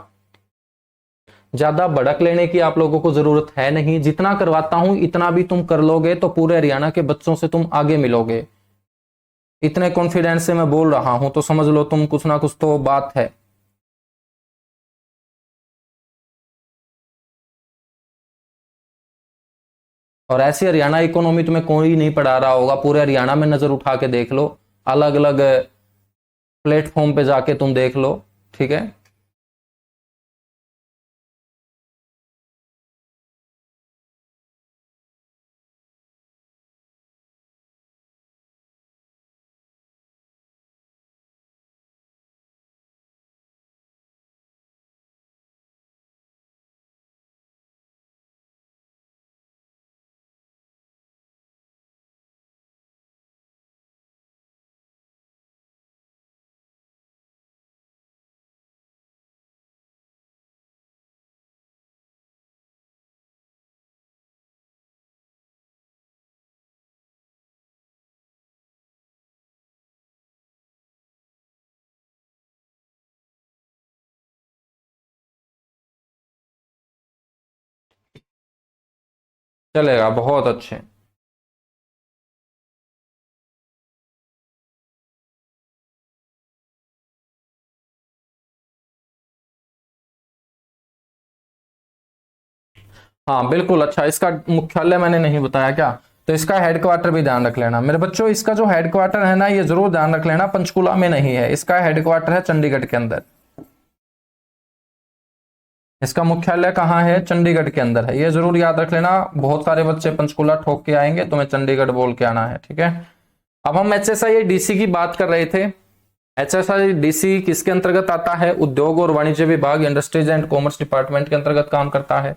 ज्यादा भड़क लेने की आप लोगों को जरूरत है नहीं। जितना करवाता हूं इतना भी तुम कर लोगे तो पूरे हरियाणा के बच्चों से तुम आगे मिलोगे। इतने कॉन्फिडेंस से मैं बोल रहा हूं तो समझ लो तुम कुछ ना कुछ तो बात है। और ऐसी हरियाणा इकोनॉमी तुम्हें कोई नहीं पढ़ा रहा होगा। पूरे हरियाणा में नजर उठा के देख लो, अलग अलग प्लेटफॉर्म पे जाके तुम देख लो। ठीक है। चलेगा, बहुत अच्छे। हाँ बिल्कुल, अच्छा, इसका मुख्यालय मैंने नहीं बताया क्या, तो इसका हेडक्वार्टर भी ध्यान रख लेना मेरे बच्चों। इसका जो हेडक्वार्टर है ना, ये जरूर ध्यान रख लेना, पंचकुला में नहीं है, इसका हेडक्वार्टर है चंडीगढ़ के अंदर। इसका मुख्यालय कहाँ है? चंडीगढ़ के अंदर है, ये जरूर याद रख लेना। बहुत सारे बच्चे पंचकुला ठोक के आएंगे, तुम्हें चंडीगढ़ बोल के आना है। ठीक है। अब हम HSI DC की बात कर रहे थे। HSI DC किसके अंतर्गत आता है? उद्योग और वाणिज्य विभाग, इंडस्ट्रीज एंड कॉमर्स डिपार्टमेंट के अंतर्गत काम करता है।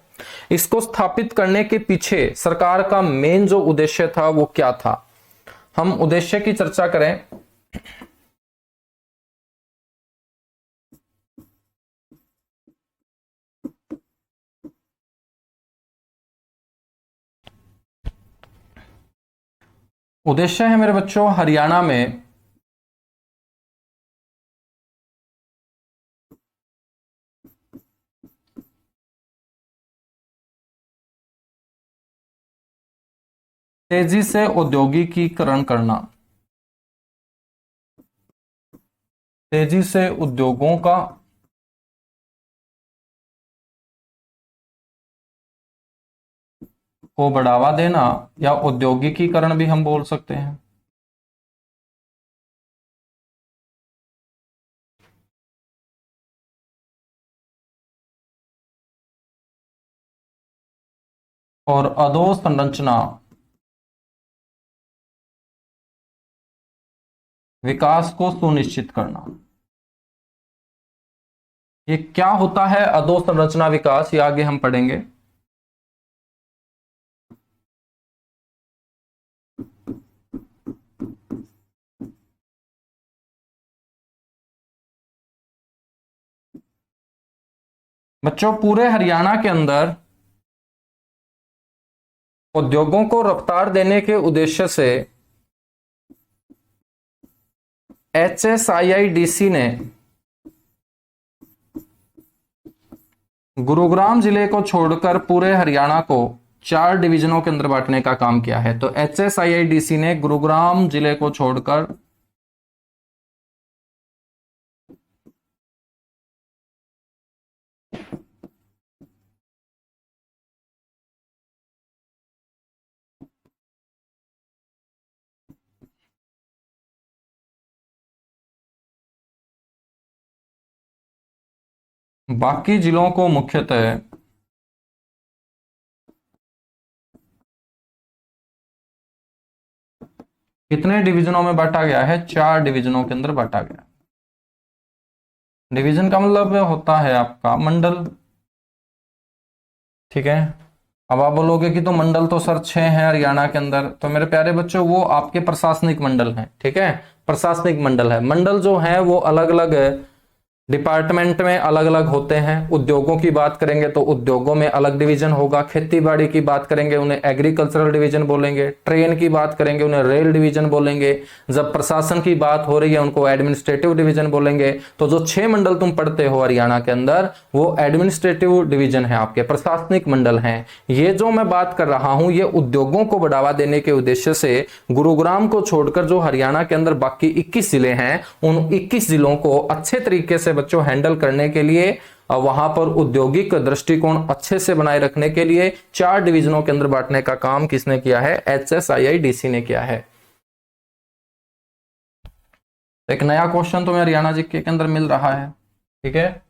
इसको स्थापित करने के पीछे सरकार का मेन जो उद्देश्य था वो क्या था, हम उद्देश्य की चर्चा करें। उद्देश्य है मेरे बच्चों हरियाणा में तेजी से औद्योगिकीकरण करना, तेजी से उद्योगों का को बढ़ावा देना, या औद्योगिकीकरण भी हम बोल सकते हैं। और अधोसंरचना विकास को सुनिश्चित करना। ये क्या होता है अधोसंरचना विकास, ये आगे हम पढ़ेंगे। बच्चों पूरे हरियाणा के अंदर उद्योगों को रफ्तार देने के उद्देश्य से HSIIDC ने गुरुग्राम जिले को छोड़कर पूरे हरियाणा को 4 डिवीजनों के अंदर बांटने का काम किया है। तो HSIIDC ने गुरुग्राम जिले को छोड़कर बाकी जिलों को मुख्यतः कितने डिवीजनों में बांटा गया है? 4 डिवीजनों के अंदर बांटा गया। डिवीजन का मतलब होता है आपका मंडल, ठीक है। अब आप बोलोगे कि तो मंडल तो सर 6 हैं हरियाणा के अंदर, तो मेरे प्यारे बच्चों वो आपके प्रशासनिक मंडल हैं, ठीक है। प्रशासनिक मंडल है। मंडल जो है वो अलग अलग डिपार्टमेंट में अलग अलग होते हैं। उद्योगों की बात करेंगे तो उद्योगों में अलग डिवीजन होगा। खेती बाड़ी की बात करेंगे उन्हें एग्रीकल्चरल डिवीजन बोलेंगे। ट्रेन की बात करेंगे उन्हें रेल डिवीजन बोलेंगे। जब प्रशासन की बात हो रही है उनको एडमिनिस्ट्रेटिव डिवीजन बोलेंगे। तो जो 6 मंडल तुम पढ़ते हो हरियाणा के अंदर वो एडमिनिस्ट्रेटिव डिवीजन है, आपके प्रशासनिक मंडल हैं। ये जो मैं बात कर रहा हूं ये उद्योगों को बढ़ावा देने के उद्देश्य से गुरुग्राम को छोड़कर जो हरियाणा के अंदर बाकी 21 जिले हैं उन 21 जिलों को अच्छे तरीके से बच्चों हैंडल करने के लिए, वहां पर औद्योगिक दृष्टिकोण अच्छे से बनाए रखने के लिए 4 डिवीजनों के अंदर बांटने का काम किसने किया है? HSIIDC ने किया है। एक नया क्वेश्चन तुम्हें हरियाणा जीके के अंदर मिल रहा है, ठीक है।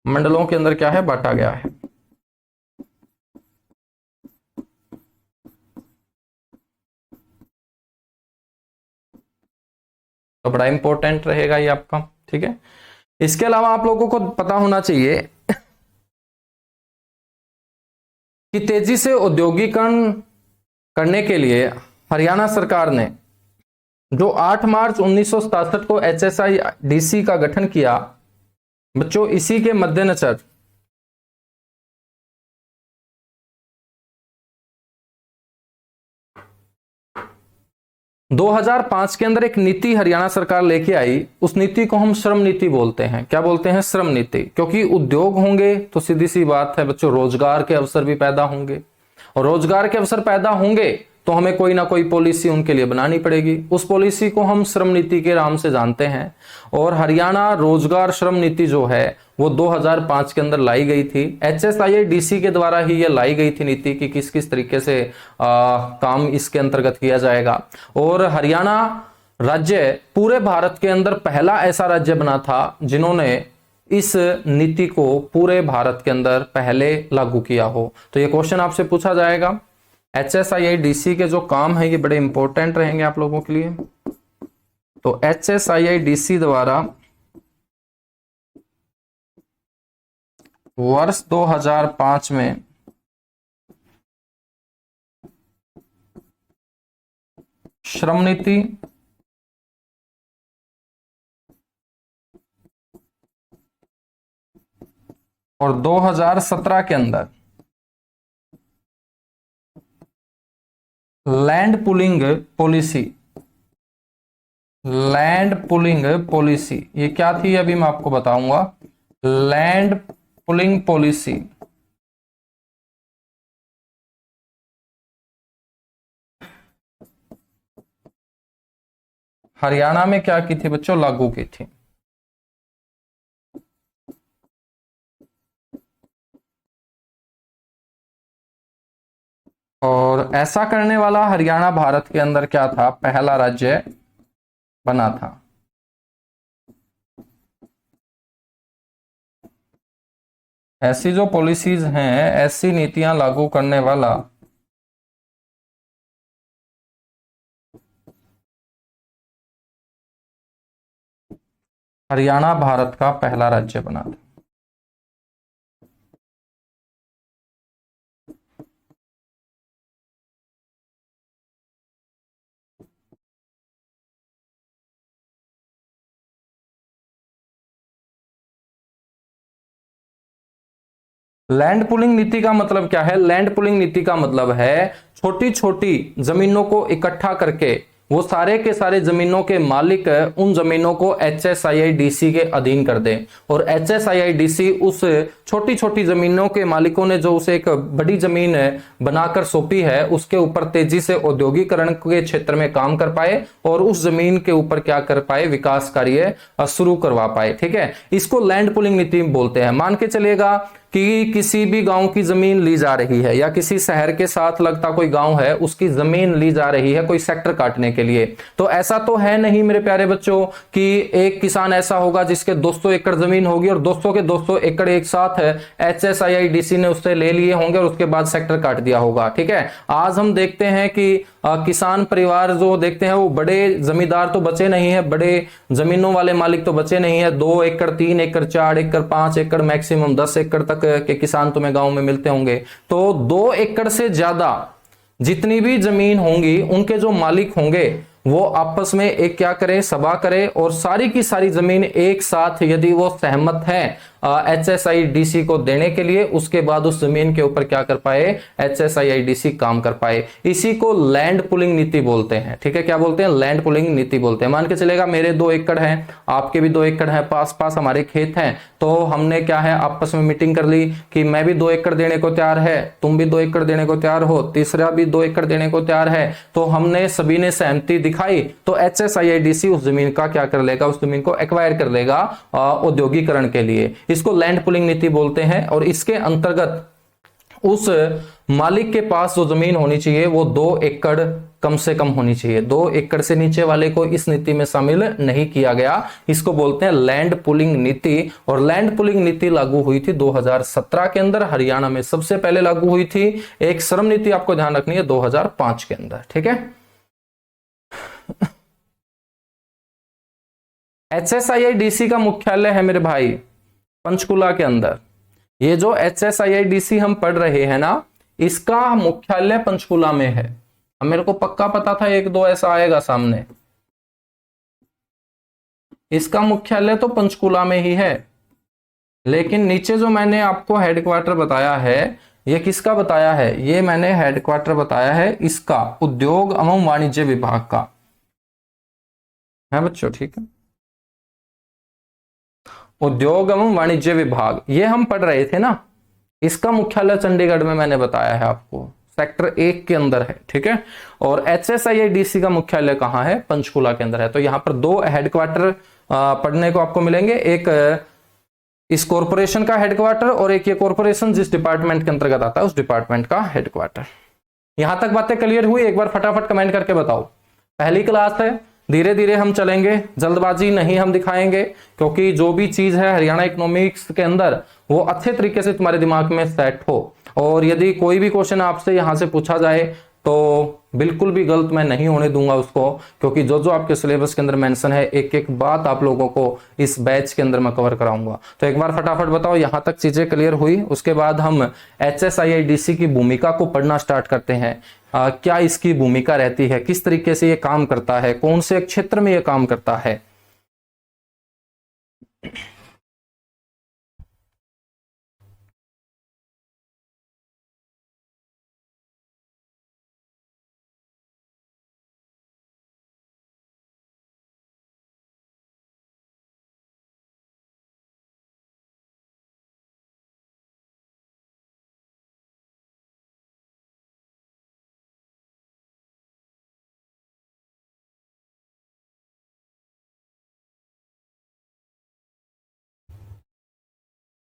मंडलों के अंदर क्या है? बांटा गया है। तो बड़ा इंपॉर्टेंट रहेगा ये आपका, ठीक है। इसके अलावा आप लोगों को पता होना चाहिए कि तेजी से औद्योगिकरण करने के लिए हरियाणा सरकार ने जो 8 मार्च 1967 को HSIIDC का गठन किया, बच्चों इसी के मद्देनजर 2005 के अंदर एक नीति हरियाणा सरकार लेके आई। उस नीति को हम श्रम नीति बोलते हैं। क्या बोलते हैं? श्रम नीति। क्योंकि उद्योग होंगे तो सीधी सी बात है बच्चों रोजगार के अवसर भी पैदा होंगे, और रोजगार के अवसर पैदा होंगे तो हमें कोई ना कोई पॉलिसी उनके लिए बनानी पड़ेगी। उस पॉलिसी को हम श्रम नीति के नाम से जानते हैं। और हरियाणा रोजगार श्रम नीति जो है वो 2005 के अंदर लाई गई थी। HSIIDC के द्वारा ही ये लाई गई थी नीति कि किस किस तरीके से काम इसके अंतर्गत किया जाएगा। और हरियाणा राज्य पूरे भारत के अंदर पहला ऐसा राज्य बना था जिन्होंने इस नीति को पूरे भारत के अंदर पहले लागू किया हो। तो ये क्वेश्चन आपसे पूछा जाएगा। HSIIDC के जो काम है ये बड़े इंपॉर्टेंट रहेंगे आप लोगों के लिए। तो HSIIDC द्वारा वर्ष 2005 में श्रम नीति और 2017 के अंदर land pulling policy, land pulling policy ये क्या थी अभी मैं आपको बताऊंगा। लैंड पुलिंग पॉलिसी हरियाणा में क्या की थी बच्चों? लागू की थी। और ऐसा करने वाला हरियाणा भारत के अंदर क्या था? पहला राज्य बना था। ऐसी जो पॉलिसीज हैं, ऐसी नीतियां लागू करने वाला हरियाणा भारत का पहला राज्य बना था। लैंड पुलिंग नीति का मतलब क्या है? लैंड पुलिंग नीति का मतलब है छोटी छोटी जमीनों को इकट्ठा करके वो सारे के सारे जमीनों के मालिक उन जमीनों को HSIIDC के अधीन कर दें, और HSIIDC उस छोटी छोटी जमीनों के मालिकों ने जो उसे एक बड़ी जमीन बनाकर सौंपी है उसके ऊपर तेजी से औद्योगिकरण के क्षेत्र में काम कर पाए और उस जमीन के ऊपर क्या कर पाए? विकास कार्य शुरू करवा पाए। ठीक है, इसको लैंड पुलिंग नीति बोलते हैं। मान के चलिएगा कि किसी भी गांव की जमीन ली जा रही है या किसी शहर के साथ लगता कोई गांव है उसकी जमीन ली जा रही है कोई सेक्टर काटने के लिए, तो ऐसा तो है नहीं मेरे प्यारे बच्चों कि एक किसान ऐसा होगा जिसके 200 एकड़ जमीन होगी और 200 के 200 एकड़ एक साथ है HSIIDC ने उससे ले लिए होंगे और उसके बाद सेक्टर काट दिया होगा। ठीक है, आज हम देखते हैं कि किसान परिवार जो देखते हैं वो बड़े जमींदार तो बचे नहीं है, बड़े जमीनों वाले मालिक तो बचे नहीं है। 2 एकड़ 3 एकड़ 4 एकड़ 5 एकड़ मैक्सिमम 10 एकड़ तक के किसान तुम्हें गांव में मिलते होंगे। तो 2 एकड़ से ज्यादा जितनी भी जमीन होंगी उनके जो मालिक होंगे वो आपस में एक क्या करें? सभा करें और सारी की सारी जमीन एक साथ यदि वो सहमत हैं HSIIDC को देने के लिए, उसके बाद उस जमीन के ऊपर क्या कर पाए? HSIIDC काम कर पाए। इसी को लैंड पुलिंग नीति बोलते हैं। ठीक है, क्या बोलते हैं? लैंड पुलिंग नीति बोलते हैं। मान के चलेगा मेरे 2 एकड़ हैं, आपके भी 2 एकड़ हैं, पास पास हमारे खेत हैं, तो हमने क्या है आपस में मीटिंग कर ली कि मैं भी 2 एकड़ देने को तैयार है, तुम भी 2 एकड़ देने को तैयार हो, तीसरा भी 2 एकड़ देने को तैयार है, तो हमने सभी ने सहमति दिखाई तो HSIIDC उस जमीन का क्या कर लेगा? उस जमीन को एक्वायर कर लेगा औद्योगिकरण के लिए। इसको लैंड पुलिंग नीति बोलते हैं। और इसके अंतर्गत उस मालिक के पास जो जमीन होनी चाहिए वो 2 एकड़ कम से कम होनी चाहिए। 2 एकड़ से नीचे वाले को इस नीति में शामिल नहीं किया गया। इसको बोलते हैं लैंड पुलिंग नीति। और लैंड पुलिंग नीति लागू हुई थी 2017 के अंदर, हरियाणा में सबसे पहले लागू हुई थी। एक श्रम नीति आपको ध्यान रखनी है 2005 के अंदर। ठीक है, HSIIDC का मुख्यालय है मेरे भाई पंचकुला के अंदर। ये जो HSIIDC हम पढ़ रहे हैं ना, इसका मुख्यालय पंचकुला में है। अब मेरे को पक्का पता था 1-2 ऐसा आएगा सामने। इसका मुख्यालय तो पंचकुला में ही है, लेकिन नीचे जो मैंने आपको हेडक्वार्टर बताया है ये किसका बताया है? ये मैंने हेडक्वार्टर बताया है इसका उद्योग एवं वाणिज्य विभाग का है बच्चों। ठीक है, उद्योग एवं वाणिज्य विभाग ये हम पढ़ रहे थे ना, इसका मुख्यालय चंडीगढ़ में मैंने बताया है आपको, सेक्टर 1 के अंदर है। ठीक है, और HSIIDC का मुख्यालय कहां है? पंचकुला के अंदर है। तो यहां पर 2 हेडक्वार्टर पढ़ने को आपको मिलेंगे, एक इस कॉरपोरेशन का हेडक्वार्टर और एक ये कॉरपोरेशन जिस डिपार्टमेंट के अंतर्गत आता है उस डिपार्टमेंट का हेडक्वार्टर। यहां तक बातें क्लियर हुई? एक बार फटाफट कमेंट करके बताओ। पहली क्लास है, धीरे धीरे हम चलेंगे, जल्दबाजी नहीं हम दिखाएंगे, क्योंकि जो भी चीज है हरियाणा इकोनॉमिक्स के अंदर वो अच्छे तरीके से तुम्हारे दिमाग में सेट हो। और यदि कोई भी क्वेश्चन आपसे यहां से पूछा जाए तो बिल्कुल भी गलत मैं नहीं होने दूंगा उसको, क्योंकि जो जो आपके सिलेबस के अंदर मेंशन है एक एक बात आप लोगों को इस बैच के अंदर मैं कवर कराऊंगा। तो एक बार फटाफट बताओ यहां तक चीजें क्लियर हुई? उसके बाद हम HSIIDC की भूमिका को पढ़ना स्टार्ट करते हैं। क्या इसकी भूमिका रहती है, किस तरीके से ये काम करता है, कौन से क्षेत्र में ये काम करता है।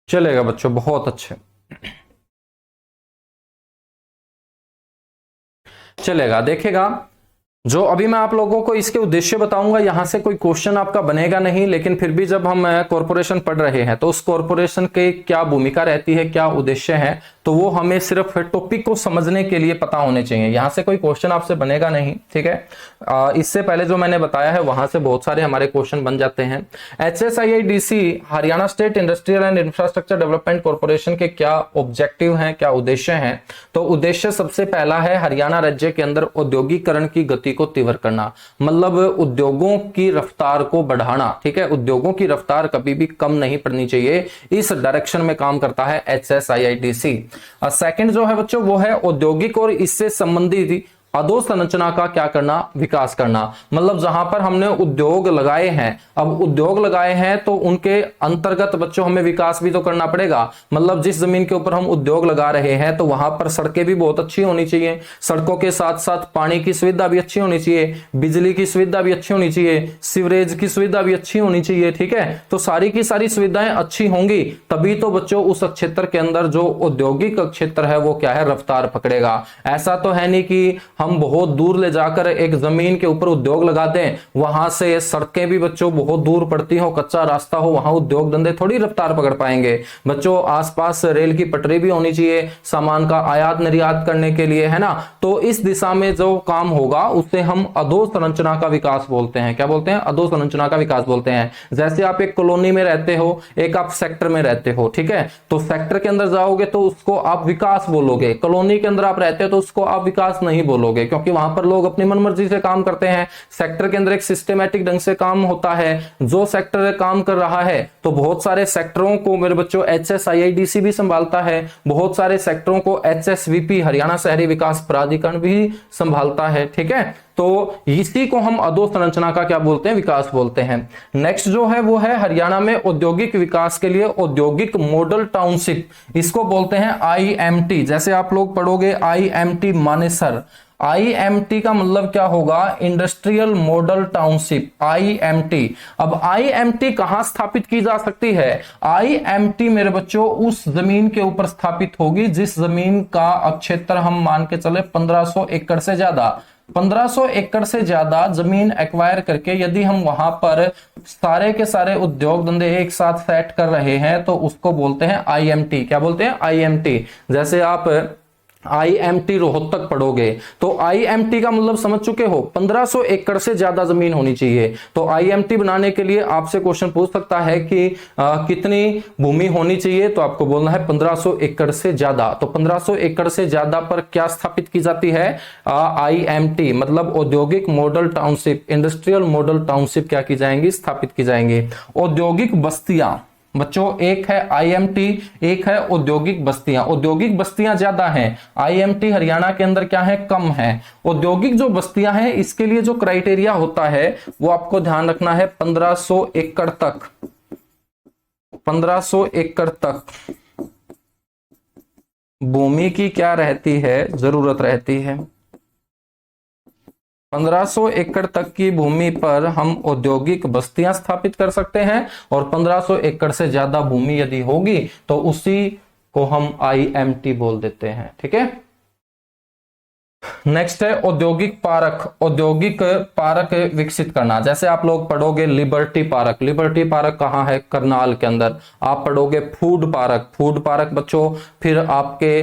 चलेगा बच्चों, बहुत अच्छे, चलेगा। देखेगा जो अभी मैं आप लोगों को इसके उद्देश्य बताऊंगा, यहां से कोई क्वेश्चन आपका बनेगा नहीं, लेकिन फिर भी जब हम कॉरपोरेशन पढ़ रहे हैं तो उस कॉरपोरेशन के क्या भूमिका रहती है, क्या उद्देश्य है, तो वो हमें सिर्फ टॉपिक को समझने के लिए पता होने चाहिए। यहां से कोई क्वेश्चन आपसे बनेगा नहीं, ठीक है। इससे पहले जो मैंने बताया है वहां से बहुत सारे हमारे क्वेश्चन बन जाते हैं। HSIIDC Haryana state industrial and infrastructure development corporation के क्या ऑब्जेक्टिव हैं, क्या उद्देश्य हैं? तो उद्देश्य सबसे पहला है हरियाणा राज्य के अंदर औद्योगिकरण की गति को तीव्र करना, मतलब उद्योगों की रफ्तार को बढ़ाना, ठीक है। उद्योगों की रफ्तार कभी भी कम नहीं पड़नी चाहिए, इस डायरेक्शन में काम करता है HSIIDC। सेकंड जो है बच्चों वो है औद्योगिक और इससे संबंधित अधोसंरचना का क्या करना, विकास करना। मतलब जहां पर हमने उद्योग लगाए हैं, अब उद्योग लगाए हैं तो उनके अंतर्गत बच्चों हमें विकास भी तो करना पड़ेगा। मतलब जिस जमीन के ऊपर हम उद्योग लगा रहे हैं तो वहां पर सड़कें भी बहुत अच्छी होनी चाहिए, सड़कों के साथ साथ पानी की सुविधा भी अच्छी होनी चाहिए, बिजली की सुविधा भी अच्छी होनी चाहिए, सीवरेज की सुविधा भी अच्छी होनी चाहिए, ठीक है। तो सारी की सारी सुविधाएं अच्छी होंगी तभी तो बच्चों उस क्षेत्र के अंदर जो औद्योगिक क्षेत्र है वो क्या है, रफ्तार पकड़ेगा। ऐसा तो है नहीं कि हम बहुत दूर ले जाकर एक जमीन के ऊपर उद्योग लगा दें, वहां से सड़कें भी बच्चों बहुत दूर पड़ती हो, कच्चा रास्ता हो, वहां उद्योग धंधे थोड़ी रफ्तार पकड़ पाएंगे। बच्चों आसपास रेल की पटरी भी होनी चाहिए सामान का आयात निर्यात करने के लिए, है ना। तो इस दिशा में जो काम होगा उसे हम अधोसंरचना का विकास बोलते हैं। क्या बोलते हैं? अधोसंरचना का विकास बोलते हैं। जैसे आप एक कॉलोनी में रहते हो, एक आप सेक्टर में रहते हो, ठीक है। तो सेक्टर के अंदर जाओगे तो उसको आप विकास बोलोगे, कॉलोनी के अंदर आप रहते हो तो उसको आप विकास नहीं बोलोगे, क्योंकि वहां पर लोग अपनी मनमर्जी से काम करते हैं। सेक्टर के अंदर एक सिस्टमैटिक ढंग से काम होता है। जो सेक्टर काम कर रहा है तो बहुत सारे सेक्टरों को मेरे बच्चों HSIIDC भी संभालता है, बहुत सारे सेक्टरों को HSVP हरियाणा शहरी विकास प्राधिकरण भी संभालता है, ठीक है। तो इसी को हम अधोसंरचना का क्या बोलते हैं, विकास बोलते हैं। नेक्स्ट जो है वो है हरियाणा में औद्योगिक विकास के लिए औद्योगिक मॉडल टाउनशिप, इसको बोलते हैं IMT। जैसे आप लोग पढ़ोगे IMT मानेसर, IMT का मतलब क्या होगा, इंडस्ट्रियल मॉडल टाउनशिप, IMT। अब IMT कहां स्थापित की जा सकती है? IMT मेरे बच्चों उस जमीन के ऊपर स्थापित होगी जिस जमीन का क्षेत्र हम मान के चले 1500 एकड़ से ज्यादा, 1500 एकड़ से ज्यादा जमीन एक्वायर करके यदि हम वहां पर सारे के सारे उद्योग धंधे एक साथ सेट कर रहे हैं तो उसको बोलते हैं IMT। क्या बोलते हैं? IMT। जैसे आप IMT रोहतक पढ़ोगे तो IMT का मतलब समझ चुके हो, 1500 एकड़ से ज्यादा जमीन होनी चाहिए। तो IMT बनाने के लिए आपसे क्वेश्चन पूछ सकता है कि कितनी भूमि होनी चाहिए, तो आपको बोलना है 1500 एकड़ से ज्यादा। तो 1500 एकड़ से ज्यादा पर क्या स्थापित की जाती है? IMT मतलब औद्योगिक model township, industrial model township क्या की जाएंगी, स्थापित की जाएंगी। औद्योगिक बस्तियां बच्चों, एक है IMT, एक है औद्योगिक बस्तियां। औद्योगिक बस्तियां ज्यादा हैं, IMT हरियाणा के अंदर क्या है, कम है। औद्योगिक जो बस्तियां हैं इसके लिए जो क्राइटेरिया होता है वो आपको ध्यान रखना है, 1500 एकड़ तक, 1500 एकड़ तक भूमि की क्या रहती है, जरूरत रहती है। 1500 एकड़ तक की भूमि पर हम औद्योगिक बस्तियां स्थापित कर सकते हैं, और 1500 एकड़ से ज्यादा भूमि यदि होगी तो उसी को हम IMT बोल देते हैं, ठीक है। नेक्स्ट है औद्योगिक पार्क, औद्योगिक पार्क विकसित करना। जैसे आप लोग पढ़ोगे लिबर्टी पार्क, लिबर्टी पार्क कहाँ है, करनाल के अंदर। आप पढ़ोगे फूड पार्क, फूड पार्क बच्चों फिर आपके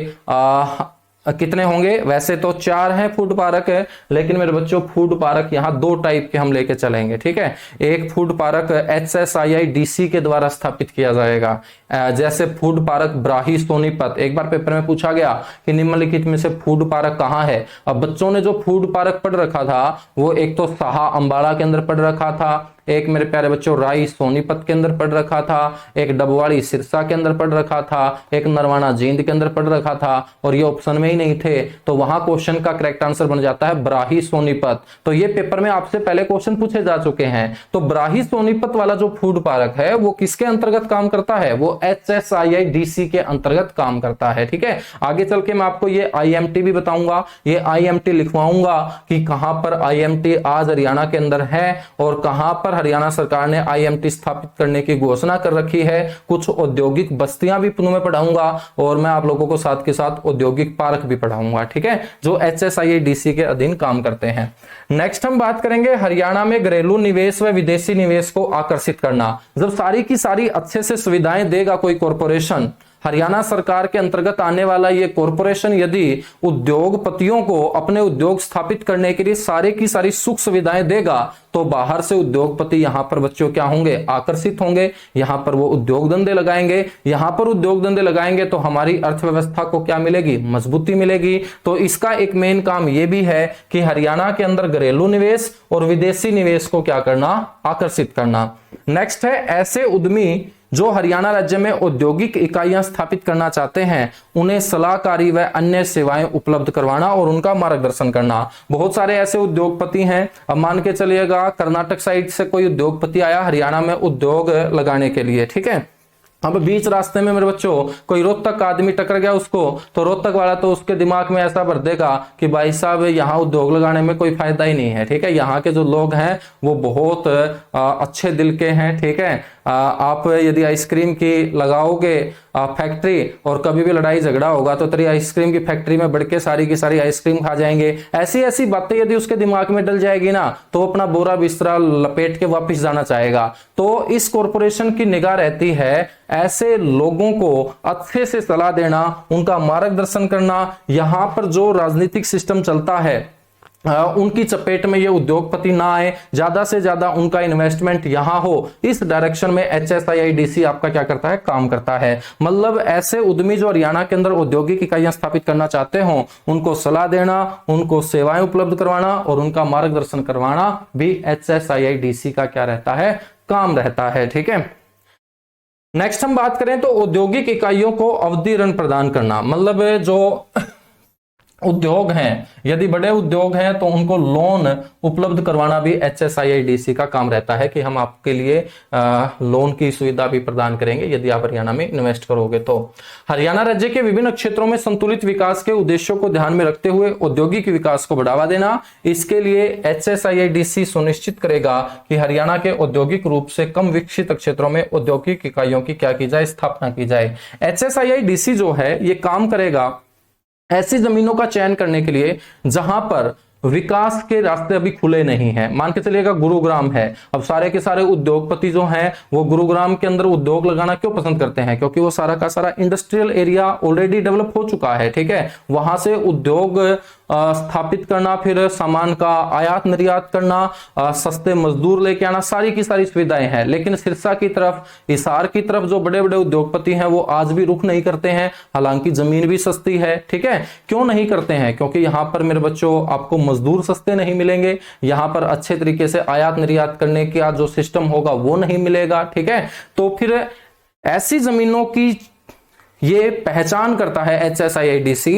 कितने होंगे, वैसे तो 4 हैं फूड पार्क है, लेकिन मेरे बच्चों फूड पार्क यहाँ 2 टाइप के हम लेके चलेंगे, ठीक है। एक फूड पार्क HSIIDC के द्वारा स्थापित किया जाएगा, जैसे फूड पार्क ब्राही सोनीपत। एक बार पेपर में पूछा गया कि निम्नलिखित में से फूड पार्क कहाँ है। अब बच्चों ने जो फूड पार्क पढ़ रखा था वो एक तो साहा अंबाला के अंदर पढ़ रखा था, एक मेरे प्यारे बच्चों राई सोनीपत के अंदर पढ़ रखा था, एक डबवाड़ी सिरसा के अंदर पढ़ रखा था, एक नरवाना जींद के अंदर पढ़ रखा था, और ये ऑप्शन में ही नहीं थे। तो वहां क्वेश्चन का करेक्ट आंसर बन जाता है ब्राही सोनीपत। तो ये पेपर में आपसे पहले क्वेश्चन पूछे जा चुके हैं। तो ब्राही सोनीपत वाला जो फूड पार्क है वो किसके अंतर्गत काम करता है? वो HSIIDC के अंतर्गत काम करता है, ठीक है। आगे चल के मैं आपको ये IMT भी बताऊंगा, ये IMT लिखवाऊंगा कि कहां पर IMT आज हरियाणा के अंदर है और कहां पर पर हरियाणा सरकार ने IMT स्थापित करने की घोषणा कर रखी है। कुछ औद्योगिक बस्तियां भी मैं पढ़ाऊंगा और मैं आप लोगों को साथ के साथ औद्योगिक पार्क भी पढ़ाऊंगा, ठीक है, जो HSIIDC के अधीन काम करते हैं। नेक्स्ट हम बात करेंगे हरियाणा में घरेलू निवेश व विदेशी निवेश को आकर्षित करना। जब सारी की सारी अच्छे से सुविधाएं देगा कोई कॉरपोरेशन, हरियाणा सरकार के अंतर्गत आने वाला ये कॉरपोरेशन यदि उद्योगपतियों को अपने उद्योग स्थापित करने के लिए सारी की सारी सुख सुविधाएं देगा, तो बाहर से उद्योगपति यहां पर बच्चों क्या होंगे, आकर्षित होंगे, यहां पर वो उद्योग धंधे लगाएंगे। यहां पर उद्योग धंधे लगाएंगे तो हमारी अर्थव्यवस्था को क्या मिलेगी, मजबूती मिलेगी। तो इसका एक मेन काम ये भी है कि हरियाणा के अंदर घरेलू निवेश और विदेशी निवेश को क्या करना, आकर्षित करना। नेक्स्ट है ऐसे उद्यमी जो हरियाणा राज्य में औद्योगिक इकाइयां स्थापित करना चाहते हैं, उन्हें सलाहकारी व अन्य सेवाएं उपलब्ध करवाना और उनका मार्गदर्शन करना। बहुत सारे ऐसे उद्योगपति हैं, अब मान के चलिएगा कर्नाटक साइड से कोई उद्योगपति आया हरियाणा में उद्योग लगाने के लिए, ठीक है। अब बीच रास्ते में मेरे बच्चों कोई रोहतक का आदमी टकर गया उसको, तो रोहतक वाला तो उसके दिमाग में ऐसा भर देगा कि भाई साहब यहाँ उद्योग लगाने में कोई फायदा ही नहीं है, ठीक है। यहाँ के जो लोग हैं वो बहुत अच्छे दिल के हैं, ठीक है। आप यदि आइसक्रीम की लगाओगे फैक्ट्री और कभी भी लड़ाई झगड़ा होगा तो तेरी आइसक्रीम की फैक्ट्री में बढ़ के सारी की सारी आइसक्रीम खा जाएंगे। ऐसी ऐसी बातें यदि उसके दिमाग में डल जाएगी ना, तो अपना बोरा बिस्तरा लपेट के वापस जाना चाहेगा। तो इस कॉरपोरेशन की निगाह रहती है ऐसे लोगों को अच्छे से सलाह देना, उनका मार्गदर्शन करना। यहां पर जो राजनीतिक सिस्टम चलता है उनकी चपेट में ये उद्योगपति ना आए, ज्यादा से ज्यादा उनका इन्वेस्टमेंट यहां हो, इस डायरेक्शन में HSIIDC आपका क्या करता है, काम करता है। मतलब ऐसे उद्यमी जो हरियाणा के अंदर औद्योगिक इकाइयां स्थापित करना चाहते हो, उनको सलाह देना, उनको सेवाएं उपलब्ध करवाना और उनका मार्गदर्शन करवाना भी HSIIDC का क्या रहता है, काम रहता है, ठीक है। नेक्स्ट हम बात करें तो औद्योगिक इकाइयों को अवधि ऋण प्रदान करना। मतलब जो उद्योग हैं, यदि बड़े उद्योग हैं तो उनको लोन उपलब्ध करवाना भी HSIIDC का काम रहता है कि हम आपके लिए लोन की सुविधा भी प्रदान करेंगे यदि आप हरियाणा में इन्वेस्ट करोगे तो। हरियाणा राज्य के विभिन्न क्षेत्रों में संतुलित विकास के उद्देश्यों को ध्यान में रखते हुए औद्योगिक विकास को बढ़ावा देना। इसके लिए HSIIDC सुनिश्चित करेगा कि हरियाणा के औद्योगिक रूप से कम विकसित क्षेत्रों में औद्योगिक इकाइयों की क्या की जाए, स्थापना की जाए। HSIIDC जो है ये काम करेगा ऐसी जमीनों का चयन करने के लिए जहां पर विकास के रास्ते अभी खुले नहीं हैं। मान के चलिएगा गुरुग्राम है, अब सारे के सारे उद्योगपति जो हैं वो गुरुग्राम के अंदर उद्योग लगाना क्यों पसंद करते हैं, क्योंकि वो सारा का सारा इंडस्ट्रियल एरिया ऑलरेडी डेवलप हो चुका है, ठीक है। वहां से उद्योग स्थापित करना, फिर सामान का आयात निर्यात करना, सस्ते मजदूर लेके आना, सारी की सारी सुविधाएं हैं। लेकिन सिरसा की तरफ, हिसार की तरफ जो बड़े बड़े उद्योगपति हैं वो आज भी रुख नहीं करते हैं, हालांकि जमीन भी सस्ती है, ठीक है। क्यों नहीं करते हैं, क्योंकि यहां पर मेरे बच्चों आपको मजदूर सस्ते नहीं मिलेंगे, यहां पर अच्छे तरीके से आयात निर्यात करने का जो सिस्टम होगा वो नहीं मिलेगा, ठीक है। तो फिर ऐसी जमीनों की ये पहचान करता है HSIIDC,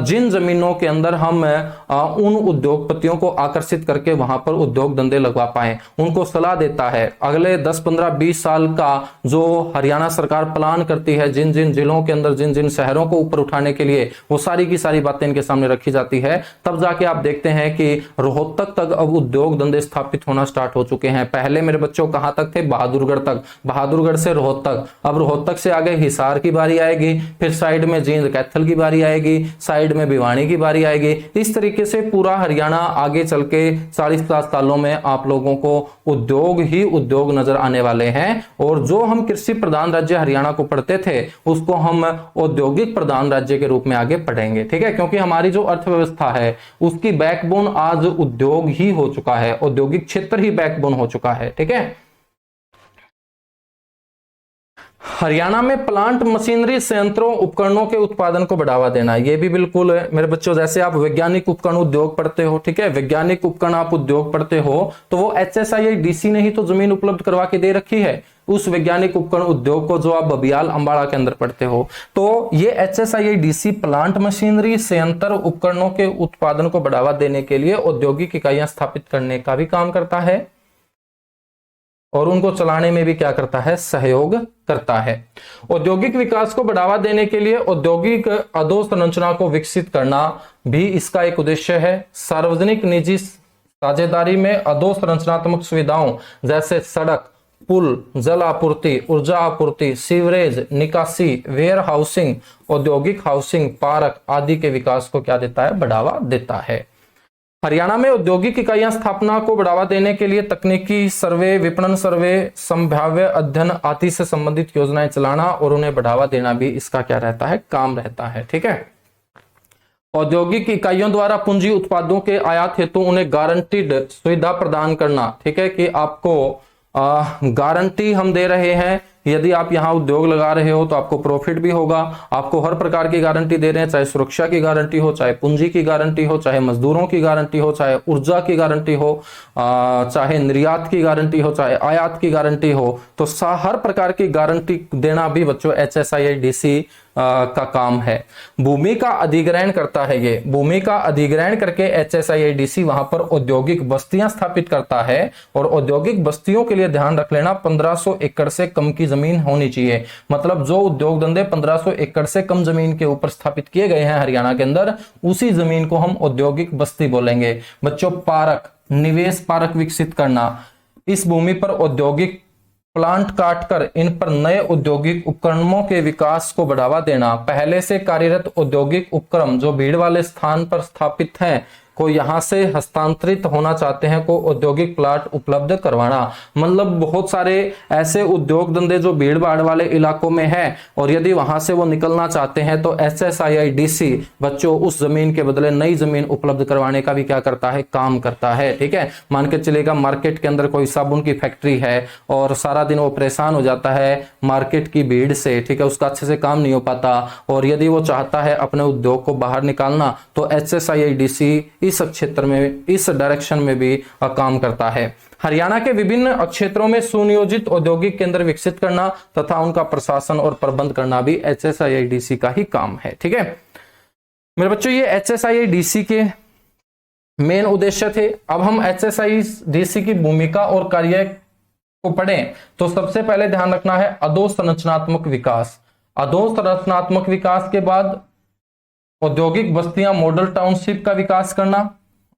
जिन जमीनों के अंदर हम उन उद्योगपतियों को आकर्षित करके वहां पर उद्योग धंधे लगवा पाए, उनको सलाह देता है। अगले 10, 15, 20 साल का जो हरियाणा सरकार प्लान करती है, जिन जिन जिलों के अंदर, जिन जिन शहरों को ऊपर उठाने के लिए, वो सारी की सारी बातें इनके सामने रखी जाती है। तब जाके आप देखते हैं कि रोहतक तक अब उद्योग धंधे स्थापित होना स्टार्ट हो चुके हैं। पहले मेरे बच्चों कहां तक थे, बहादुरगढ़ तक, बहादुरगढ़ से रोहतक, अब रोहतक से आगे हिसार की बारी आएगी, फिर साइड में जींद कैथल की बारी आएगी, साइड में भिवानी की बारी आएगी। इस तरीके से पूरा हरियाणा आगे चल के 40-50 सालों में आप लोगों को उद्योग ही उद्योग नजर आने वाले हैं। और जो हम कृषि प्रधान राज्य हरियाणा को पढ़ते थे उसको हम औद्योगिक प्रधान राज्य के रूप में आगे पढ़ेंगे, ठीक है। क्योंकि हमारी जो अर्थव्यवस्था है उसकी बैकबोन आज उद्योग ही हो चुका है, औद्योगिक क्षेत्र ही बैकबोन हो चुका है, ठीक है। हरियाणा में प्लांट मशीनरी संयंत्रों उपकरणों के उत्पादन को बढ़ावा देना, ये भी बिल्कुल मेरे बच्चों, जैसे आप वैज्ञानिक उपकरण उद्योग पढ़ते हो, ठीक है, वैज्ञानिक उपकरण आप उद्योग पढ़ते हो, तो वो HSIIDC ने ही तो जमीन उपलब्ध करवा के दे रखी है उस वैज्ञानिक उपकरण उद्योग को, जो आप बबियाल अंबाड़ा के अंदर पढ़ते हो। तो ये HSIIDC प्लांट मशीनरी संयंत्र उपकरणों के उत्पादन को बढ़ावा देने के लिए औद्योगिक इकाइयां स्थापित करने का भी काम करता है और उनको चलाने में भी क्या करता है, सहयोग करता है। औद्योगिक विकास को बढ़ावा देने के लिए औद्योगिक अधोसंरचना को विकसित करना भी इसका एक उद्देश्य है। सार्वजनिक निजी साझेदारी में अधोसंरचनात्मक सुविधाओं जैसे सड़क, पुल, जल आपूर्ति, ऊर्जा आपूर्ति, सीवरेज, निकासी, वेयर हाउसिंग, औद्योगिक हाउसिंग, पार्क आदि के विकास को क्या देता है? बढ़ावा देता है। हरियाणा में औद्योगिक इकाइयां स्थापना को बढ़ावा देने के लिए तकनीकी सर्वे, विपणन सर्वे, संभाव्य अध्ययन आदि से संबंधित योजनाएं चलाना और उन्हें बढ़ावा देना भी इसका क्या रहता है? काम रहता है। ठीक है। औद्योगिक इकाइयों द्वारा पूंजी उत्पादों के आयात हेतु उन्हें गारंटीड सुविधा प्रदान करना। ठीक है, कि आपको गारंटी हम दे रहे हैं, यदि आप यहां उद्योग लगा रहे हो तो आपको प्रॉफिट भी होगा। आपको हर प्रकार की गारंटी दे रहे हैं, चाहे सुरक्षा की गारंटी हो, चाहे पूंजी की गारंटी हो, चाहे मजदूरों की गारंटी हो, चाहे ऊर्जा की गारंटी हो, चाहे निर्यात की गारंटी हो, चाहे आयात की गारंटी हो। तो हर प्रकार की गारंटी देना भी बच्चों HSIIDC का काम है। भूमि का अधिग्रहण करता है। ये भूमि का अधिग्रहण करके HSIIDC वहां पर औद्योगिक बस्तियां स्थापित करता है। और औद्योगिक बस्तियों के लिए ध्यान रख लेना, 1500 एकड़ से कम की जमीन होनी चाहिए। मतलब जो उद्योग धंधे 1500 एकड़ से कम जमीन के ऊपर स्थापित किए गए हैं हरियाणा के अंदर, उसी जमीन को हम औद्योगिक बस्ती बोलेंगे। बच्चों, पार्क, निवेश पार्क विकसित करना, इस भूमि पर औद्योगिक प्लांट काटकर इन पर नए औद्योगिक उपकरणों के विकास को बढ़ावा देना, पहले से कार्यरत औद्योगिक उपक्रम जो भीड़ वाले स्थान पर स्थापित हैं को यहां से हस्तांतरित होना चाहते हैं को औद्योगिक प्लाट उपलब्ध करवाना। मतलब बहुत सारे ऐसे उद्योग धंधे जो भीड़ भाड़ वाले इलाकों में है और यदि वहां से वो निकलना चाहते हैं तो HSIIDC बच्चों उस जमीन के बदले नई जमीन उपलब्ध करवाने का भी क्या करता है? काम करता है। ठीक है। मान के चलेगा मार्केट के अंदर कोई साबुन की फैक्ट्री है और सारा दिन वो परेशान हो जाता है मार्केट की भीड़ से। ठीक है, उसका अच्छे से काम नहीं हो पाता और यदि वो चाहता है अपने उद्योग को बाहर निकालना तो HSIIDC इस क्षेत्र में, इस डायरेक्शन में भी काम करता है। हरियाणा के विभिन्न क्षेत्रों में सुनियोजित औद्योगिक केंद्र विकसित करना तथा उनका प्रशासन और प्रबंध करना भी HSIIDC का ही काम है। ठीक है मेरे बच्चों, ये HSIIDC के मेन उद्देश्य थे। अब हम HSIIDC की भूमिका और कार्य को पढ़ें तो सबसे पहले ध्यान रखना है अधोसंरचनात्मक विकास। अधोसंरचनात्मक विकास के बाद औद्योगिक बस्तियां, मॉडल टाउनशिप का विकास करना,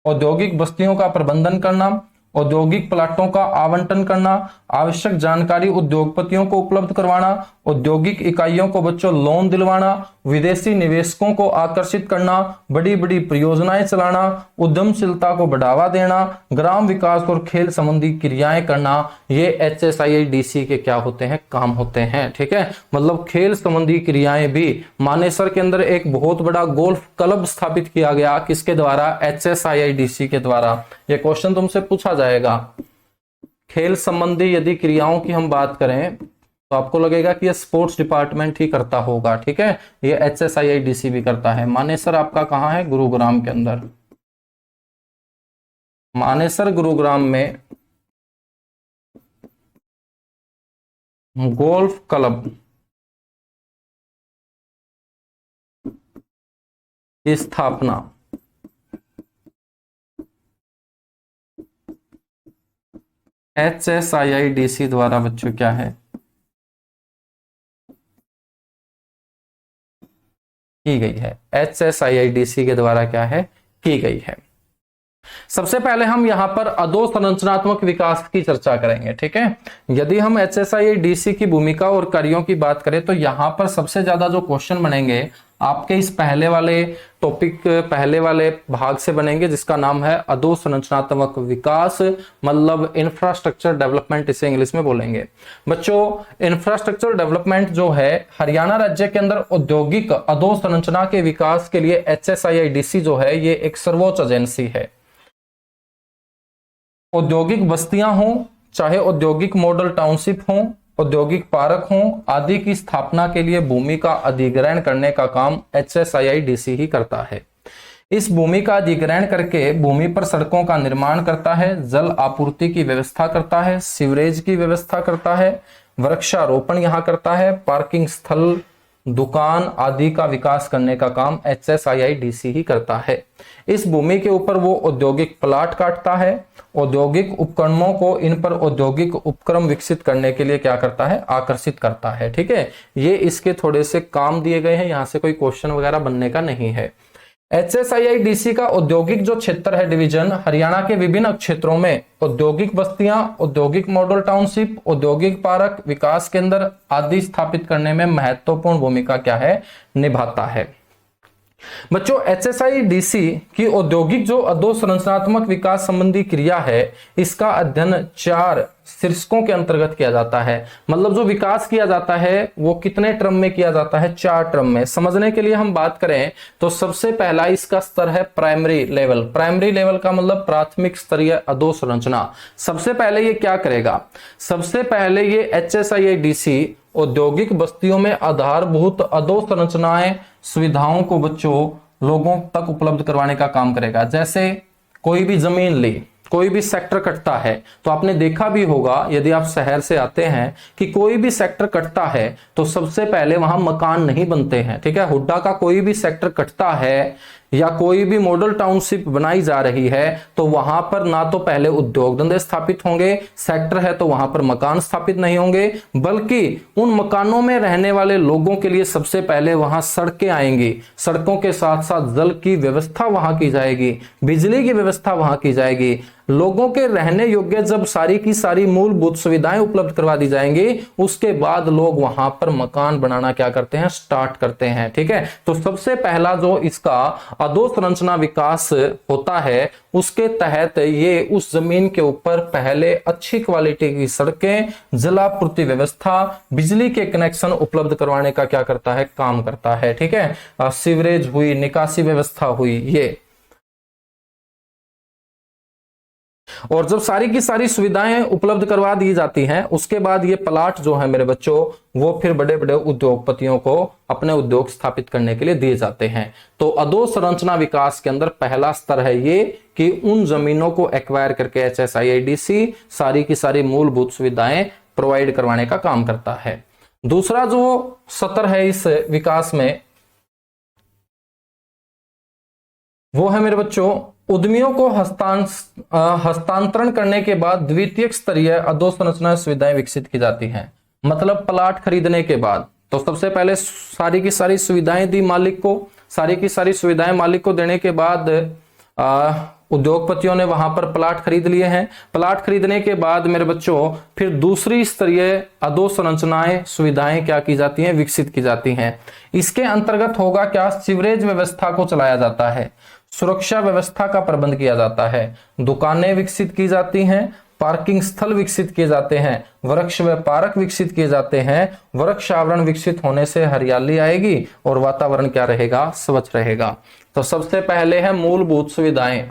औद्योगिक बस्तियों का प्रबंधन करना, औद्योगिक प्लाटों का आवंटन करना, आवश्यक जानकारी उद्योगपतियों को उपलब्ध करवाना, औद्योगिक इकाइयों को बच्चों लोन दिलवाना, विदेशी निवेशकों को आकर्षित करना, बड़ी बड़ी परियोजनाएं चलाना, उद्यमशीलता को बढ़ावा देना, ग्राम विकास और खेल संबंधी क्रियाएं करना, ये HSIIDC के क्या होते हैं? काम होते हैं। ठीक है, मतलब खेल संबंधी क्रियाएं भी। मानेसर के अंदर एक बहुत बड़ा गोल्फ क्लब स्थापित किया गया, किसके द्वारा? HSIIDC के द्वारा। ये क्वेश्चन तुमसे पूछा जाएगा। खेल संबंधी यदि क्रियाओं की हम बात करें तो आपको लगेगा कि ये स्पोर्ट्स डिपार्टमेंट ही करता होगा। ठीक है, ये HSIIDC भी करता है। मानेसर आपका कहाँ है? गुरुग्राम के अंदर। मानेसर गुरुग्राम में गोल्फ क्लब की स्थापना HSIIDC द्वारा बच्चों क्या है? की गई है। HSIIDC के द्वारा क्या है? की गई है। सबसे पहले हम यहां पर अधोसंरचनात्मक विकास की चर्चा करेंगे। ठीक है, यदि हम HSIIDC की भूमिका और कार्यों की बात करें तो यहां पर सबसे ज्यादा जो क्वेश्चन बनेंगे आपके इस पहले वाले टॉपिक, पहले वाले भाग से बनेंगे, जिसका नाम है अधोसंरचनात्मक विकास, मतलब इंफ्रास्ट्रक्चर डेवलपमेंट, इसे इंग्लिश में बोलेंगे। बच्चों, इंफ्रास्ट्रक्चर डेवलपमेंट जो है हरियाणा राज्य के अंदर औद्योगिक अधोसंरचना के विकास के लिए HSIIDC जो है ये एक सर्वोच्च एजेंसी है। औद्योगिक बस्तियां हों, चाहे औद्योगिक मॉडल टाउनशिप हों, औद्योगिक पार्क हों आदि की स्थापना के लिए भूमि का अधिग्रहण करने का काम HSIIDC ही करता है। इस भूमि का अधिग्रहण करके भूमि पर सड़कों का निर्माण करता है, जल आपूर्ति की व्यवस्था करता है, सीवरेज की व्यवस्था करता है, वृक्षारोपण यहाँ करता है, पार्किंग स्थल, दुकान आदि का विकास करने का काम HSIIDC ही करता है। इस भूमि के ऊपर वो औद्योगिक प्लाट काटता है, औद्योगिक उपकरणों को इन पर औद्योगिक उपक्रम विकसित करने के लिए क्या करता है? आकर्षित करता है। ठीक है, ये इसके थोड़े से काम दिए गए हैं, यहां से कोई क्वेश्चन वगैरह बनने का नहीं है। HSIIDC का औद्योगिक जो क्षेत्र है डिवीजन हरियाणा के विभिन्न क्षेत्रों में औद्योगिक बस्तियां, औद्योगिक मॉडल टाउनशिप, औद्योगिक पार्क, विकास केंद्र आदि स्थापित करने में महत्वपूर्ण भूमिका क्या है, निभाता है। बच्चों HSIIDC की औद्योगिक जो अधोसंरचनात्मक विकास संबंधी क्रिया है, इसका अध्ययन 4 शीर्षकों के अंतर्गत किया जाता है। मतलब जो विकास किया जाता है वो कितने टर्म में किया जाता है, 4 टर्म में। समझने के लिए हम बात करें तो सबसे पहला इसका स्तर है प्राइमरी लेवल। प्राइमरी लेवल का मतलब प्राथमिक स्तरीय अधोसंरचना। सबसे पहले ये क्या करेगा, सबसे पहले ये HSIIDC औद्योगिक बस्तियों में आधारभूत अधोसंरचनाएं सुविधाओं को बच्चों लोगों तक उपलब्ध करवाने का काम करेगा। जैसे कोई भी जमीन ली, कोई भी सेक्टर कटता है तो आपने देखा भी होगा यदि आप शहर से आते हैं कि कोई भी सेक्टर कटता है तो सबसे पहले वहां मकान नहीं बनते हैं। ठीक है, हुड्डा का कोई भी सेक्टर कटता है या कोई भी मॉडल टाउनशिप बनाई जा रही है तो वहां पर ना तो पहले उद्योग धंधे स्थापित होंगे, सेक्टर है तो वहां पर मकान स्थापित नहीं होंगे, बल्कि उन मकानों में रहने वाले लोगों के लिए सबसे पहले वहां सड़कें आएंगी। सड़कों के साथ साथ जल की व्यवस्था वहां की जाएगी, बिजली की व्यवस्था वहां की जाएगी। लोगों के रहने योग्य जब सारी की सारी मूलभूत सुविधाएं उपलब्ध करवा दी जाएंगी, उसके बाद लोग वहां पर मकान बनाना क्या करते हैं, स्टार्ट करते हैं। ठीक है, तो सबसे पहला जो इसका अधोसंरचना विकास होता है उसके तहत ये उस जमीन के ऊपर पहले अच्छी क्वालिटी की सड़कें, जलापूर्ति व्यवस्था, बिजली के कनेक्शन उपलब्ध करवाने का क्या करता है, काम करता है। ठीक है, सीवरेज हुई, निकासी व्यवस्था हुई ये। और जब सारी की सारी सुविधाएं उपलब्ध करवा दी जाती हैं उसके बाद ये प्लाट जो है मेरे बच्चों वो फिर बड़े बड़े उद्योगपतियों को अपने उद्योग स्थापित करने के लिए दिए जाते हैं। तो अधोसंरचना विकास के अंदर पहला स्तर है ये कि उन जमीनों को एक्वायर करके HSIIDC सारी की सारी मूलभूत सुविधाएं प्रोवाइड करवाने का काम करता है। दूसरा जो स्तर है इस विकास में वो है मेरे बच्चों उद्यमियों को हस्तांतरण करने के बाद द्वितीय स्तरीय अधोसंरचना सुविधाएं विकसित की जाती हैं। मतलब प्लाट खरीदने के बाद तो सबसे पहले सारी की सारी सुविधाएं दी मालिक को, सारी की सारी सुविधाएं मालिक को देने के बाद उद्योगपतियों ने वहां पर प्लाट खरीद लिए हैं। प्लाट खरीदने के बाद मेरे बच्चों फिर दूसरी स्तरीय अधोसंरचनाएं सुविधाएं क्या की जाती हैं, विकसित की जाती हैं। इसके अंतर्गत होगा क्या, सीवरेज व्यवस्था को चलाया जाता है, सुरक्षा व्यवस्था का प्रबंध किया जाता है, दुकानें विकसित की जाती हैं, पार्किंग स्थल विकसित किए जाते हैं, वृक्ष व पार्क विकसित किए जाते हैं। वृक्षावरण विकसित होने से हरियाली आएगी और वातावरण क्या रहेगा, स्वच्छ रहेगा। तो सबसे पहले है मूलभूत सुविधाएं।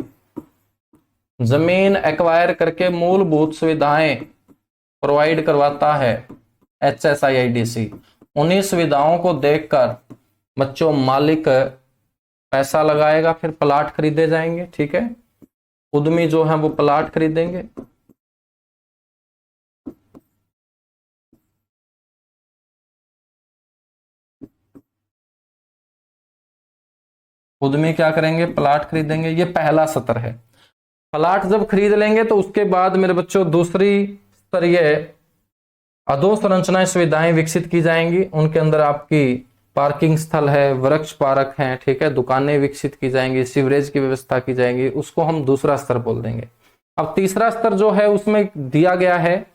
जमीन एक्वायर करके मूलभूत सुविधाएं प्रोवाइड करवाता है HSIIDC। उन्हीं सुविधाओं को देखकर बच्चों मालिक पैसा लगाएगा, फिर प्लाट खरीदे जाएंगे। ठीक है, उद्यमी जो है वो प्लाट खरीदेंगे, उद्यमी क्या करेंगे, प्लाट खरीदेंगे। ये पहला स्तर है। प्लाट जब खरीद लेंगे तो उसके बाद मेरे बच्चों दूसरी स्तरीय अधोसंरचना सुविधाएं विकसित की जाएंगी। उनके अंदर आपकी पार्किंग स्थल है, वृक्ष पार्क है, ठीक है, दुकानें विकसित की जाएंगी, सीवरेज की व्यवस्था की जाएंगी। उसको हम दूसरा स्तर बोल देंगे। अब तीसरा स्तर जो है उसमें दिया गया है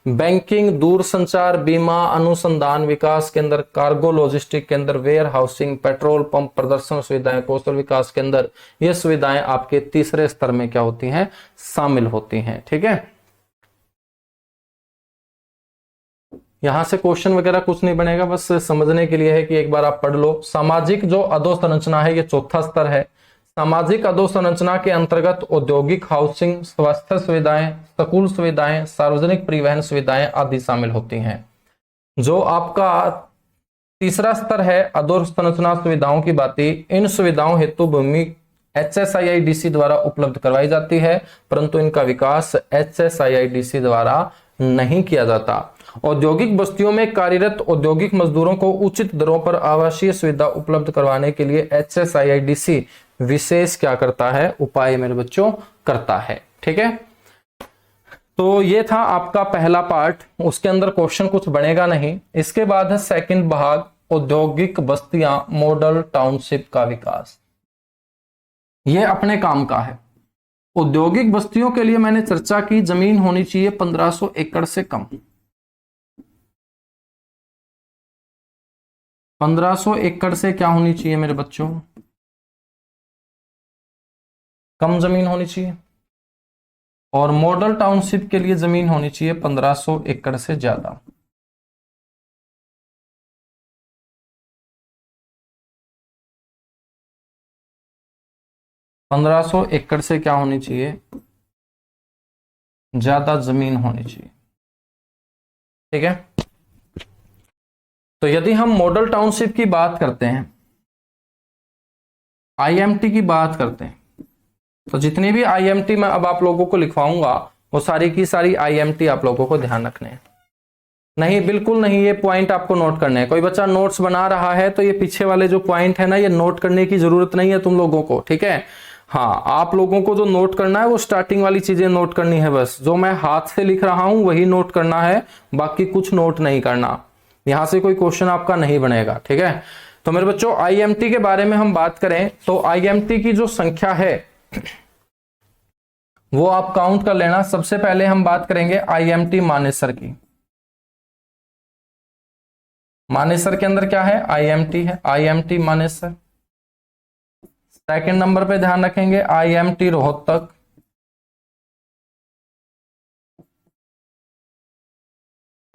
बैंकिंग, दूरसंचार, बीमा, अनुसंधान विकास के अंदर, कार्गो लॉजिस्टिक के अंदर, वेयर हाउसिंग, पेट्रोल पंप, प्रदर्शन सुविधाएं, कौशल विकास के अंदर। ये सुविधाएं आपके तीसरे स्तर में क्या होती हैं, शामिल होती हैं। ठीक है, यहां से क्वेश्चन वगैरह कुछ नहीं बनेगा, बस समझने के लिए है कि एक बार आप पढ़ लो। सामाजिक जो अधोसंरचना है ये चौथा स्तर है। सामाजिक अधोसंरचना के अंतर्गत औद्योगिक, हाउसिंग, स्वास्थ्य सुविधाएं, स्कूल सुविधाएं, सार्वजनिक परिवहन सुविधाएं आदि शामिल होती हैं। जो आपका तीसरा स्तर है अधोसंरचना सुविधाओं की बात, इन सुविधाओं हेतु भूमि HSIIDC द्वारा उपलब्ध करवाई जाती है, परंतु इनका विकास HSIIDC द्वारा नहीं किया जाता। औद्योगिक बस्तियों में कार्यरत औद्योगिक मजदूरों को उचित दरों पर आवासीय सुविधा उपलब्ध करवाने के लिए HSIIDC विशेष क्या करता है, उपाय मेरे बच्चों करता है। ठीक है, तो ये था आपका पहला पार्ट। उसके अंदर क्वेश्चन कुछ बनेगा नहीं। इसके बाद है सेकंड भाग, औद्योगिक बस्तियां, मॉडल टाउनशिप का विकास। ये अपने काम का है। औद्योगिक बस्तियों के लिए मैंने चर्चा की, जमीन होनी चाहिए 1500 एकड़ से कम। 1500 एकड़ से क्या होनी चाहिए मेरे बच्चों? कम जमीन होनी चाहिए। और मॉडल टाउनशिप के लिए जमीन होनी चाहिए 1500 एकड़ से ज्यादा। पंद्रह सौ एकड़ से क्या होनी चाहिए? ज्यादा जमीन होनी चाहिए। ठीक है। तो यदि हम मॉडल टाउनशिप की बात करते हैं, आईएमटी की बात करते हैं, तो जितनी भी आईएमटी मैं अब आप लोगों को लिखवाऊंगा वो सारी की सारी आईएमटी आप लोगों को ध्यान रखने हैं। नहीं, बिल्कुल नहीं, ये पॉइंट आपको नोट करने हैं। कोई बच्चा नोट्स बना रहा है तो ये पीछे वाले जो पॉइंट है ना, ये नोट करने की जरूरत नहीं है तुम लोगों को। ठीक है। हाँ, आप लोगों को जो नोट करना है वो स्टार्टिंग वाली चीजें नोट करनी है। बस जो मैं हाथ से लिख रहा हूं वही नोट करना है, बाकी कुछ नोट नहीं करना। यहां से कोई क्वेश्चन आपका नहीं बनेगा। ठीक है। तो मेरे बच्चों, आईएमटी के बारे में हम बात करें तो आईएमटी की जो संख्या है वो आप काउंट कर लेना। सबसे पहले हम बात करेंगे आईएमटी मानेसर की। मानेसर के अंदर क्या है? आईएमटी है, आईएमटी मानेसर। सेकंड नंबर पे ध्यान रखेंगे IMT Rohtak.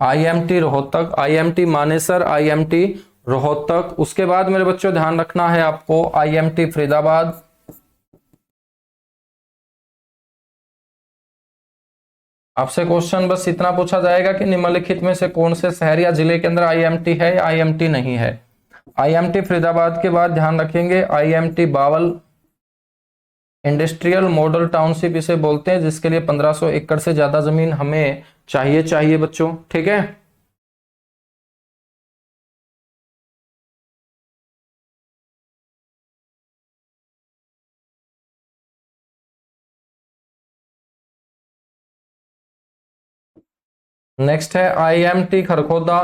IMT Rohtak, IMT Manesar, IMT Rohtak. उसके बाद मेरे बच्चों ध्यान रखना है आपको आईएमटी फरीदाबाद। आपसे क्वेश्चन बस इतना पूछा जाएगा कि निम्नलिखित में से कौन से शहर या जिले के अंदर आईएमटी है या आईएमटी नहीं है। आईएमटी फरीदाबाद के बाद ध्यान रखेंगे IMT Bawal. Industrial model township इसे बोलते हैं, जिसके लिए 1500 एकड़ से ज्यादा जमीन हमें चाहिए बच्चों। ठीक है। नेक्स्ट है आईएमटी खरखोदा।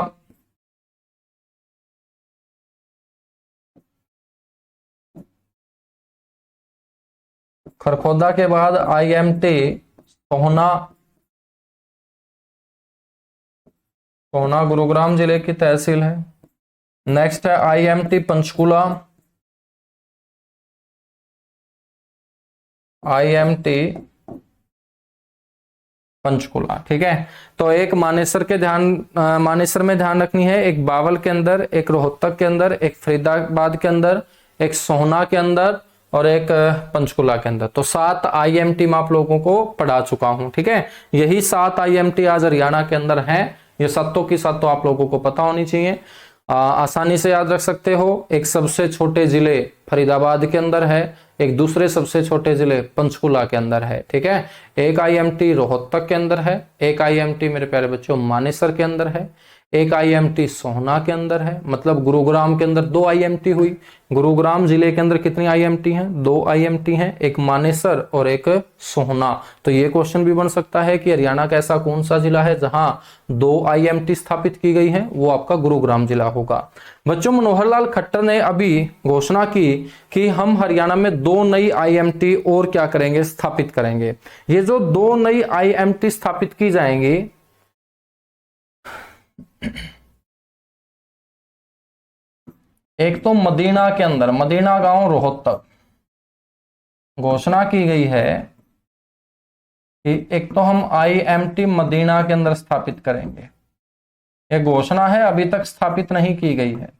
खरखोदा के बाद आईएमटी सोहना। सोहना गुरुग्राम जिले की तहसील है। नेक्स्ट है आईएमटी पंचकुला। आईएमटी पंचकुला। ठीक है। तो एक मानेसर के मानेसर में ध्यान रखनी है, एक बावल के अंदर, एक रोहतक के अंदर, एक फरीदाबाद के अंदर, एक सोहना के अंदर और एक पंचकुला के अंदर। तो 7 आईएमटी मैं आप लोगों को पढ़ा चुका हूं। ठीक है। यही 7 आईएमटी आज हरियाणा के अंदर हैं। ये सत्तों की सत्तों आप लोगों को पता होनी चाहिए। आसानी से याद रख सकते हो। एक सबसे छोटे जिले फरीदाबाद के अंदर है, एक दूसरे सबसे छोटे जिले पंचकुला के अंदर है। ठीक है। एक आईएमटी रोहतक के अंदर है, एक आईएमटी मेरे प्यारे बच्चों मानेसर के अंदर है, एक आईएमटी सोहना के अंदर है। मतलब गुरुग्राम के अंदर 2 आईएमटी हुई। गुरुग्राम जिले के अंदर कितनी आईएमटी हैं? 2 आईएमटी हैं, एक मानेसर और एक सोहना। तो ये क्वेश्चन भी बन सकता है कि हरियाणा का ऐसा कौन सा जिला है जहां 2 आईएमटी स्थापित की गई है? वो आपका गुरुग्राम जिला होगा। बच्चों, मनोहर लाल खट्टर ने अभी घोषणा की कि हम हरियाणा में 2 नई आईएमटी और क्या करेंगे? स्थापित करेंगे। ये जो 2 नई आईएमटी स्थापित की जाएंगी, एक तो मदीना के अंदर, मदीना गांव रोहतक, घोषणा की गई है कि एक तो हम आईएमटी मदीना के अंदर स्थापित करेंगे। यह घोषणा है, अभी तक स्थापित नहीं की गई है।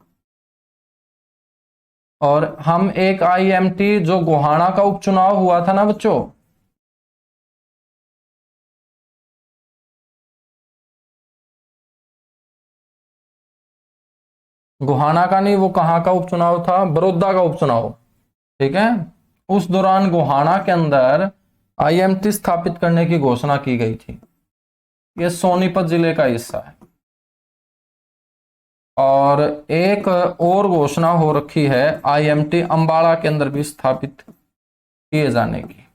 और हम एक आईएमटी जो गोहाना का उपचुनाव हुआ था ना बच्चों, गोहाना का नहीं, वो कहाँ का उपचुनाव था? बड़ौदा का उपचुनाव। ठीक है। उस दौरान गोहाना के अंदर आईएमटी स्थापित करने की घोषणा की गई थी। यह सोनीपत जिले का हिस्सा है। और एक और घोषणा हो रखी है आईएमटी अंबाला के अंदर भी स्थापित किए जाने की।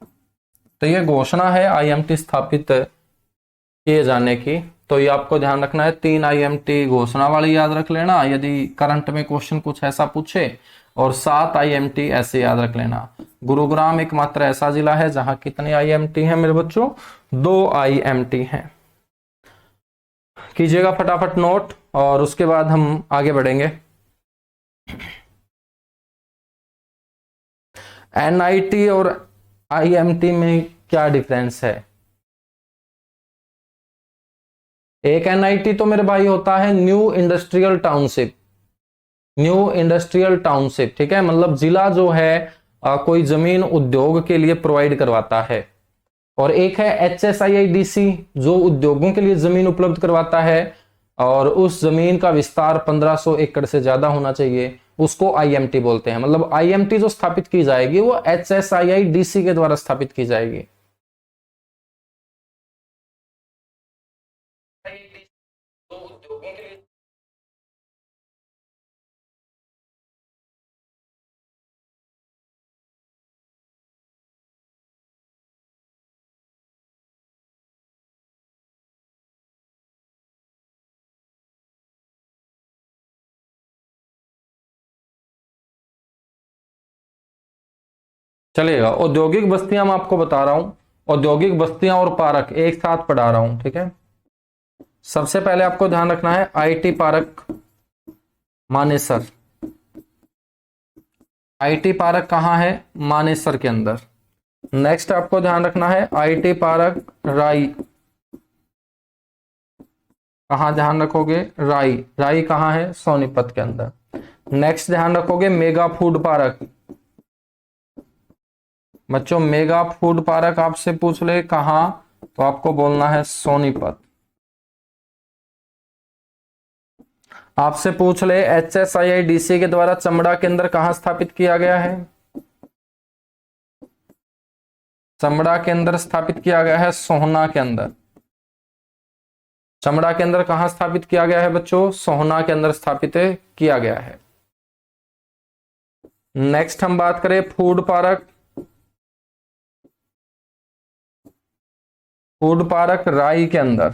तो यह घोषणा है आईएमटी स्थापित किए जाने की। तो ये आपको ध्यान रखना है। 3 आईएमटी घोषणा वाली याद रख लेना यदि करंट में क्वेश्चन कुछ ऐसा पूछे, और 7 आईएमटी ऐसे याद रख लेना। गुरुग्राम एकमात्र ऐसा जिला है जहां कितने आईएमटी हैं मेरे बच्चों? 2 आईएमटी हैं। कीजिएगा फटाफट नोट और उसके बाद हम आगे बढ़ेंगे। एनआईटी और आईएमटी में क्या डिफरेंस है? एक एनआईटी तो मेरे भाई होता है new industrial township, new industrial township, ठीक है, मतलब जिला जो है कोई जमीन उद्योग के लिए प्रोवाइड करवाता है। और एक है HSIIDC जो उद्योगों के लिए जमीन उपलब्ध करवाता है और उस जमीन का विस्तार 1500 एकड़ से ज्यादा होना चाहिए, उसको आईएमटी बोलते हैं। मतलब आईएमटी जो स्थापित की जाएगी वो HSIIDC के द्वारा स्थापित की जाएगी। चलिएगा, औद्योगिक बस्तियां मैं आपको बता रहा हूं, औद्योगिक बस्तियां और पार्क एक साथ पढ़ा रहा हूं, ठीक है। सबसे पहले आपको ध्यान रखना है IT park Manesar. IT park कहां है? मानेसर के अंदर। नेक्स्ट आपको ध्यान रखना है आईटी पार्क राई। कहां ध्यान रखोगे? राई। राई कहां है? सोनीपत के अंदर। नेक्स्ट ध्यान रखोगे मेगा फूड पार्क। बच्चों मेगा फूड पार्क आपसे पूछ ले कहां, तो आपको बोलना है सोनीपत। आपसे पूछ ले HSIIDC के द्वारा चमड़ा केंद्र कहां स्थापित किया गया है? चमड़ा केंद्र स्थापित किया गया है सोहना के अंदर। चमड़ा केंद्र कहां स्थापित किया गया है बच्चों? सोहना के अंदर स्थापित किया गया है। नेक्स्ट हम बात करें फूड पार्क। फूड पार्क राई के अंदर।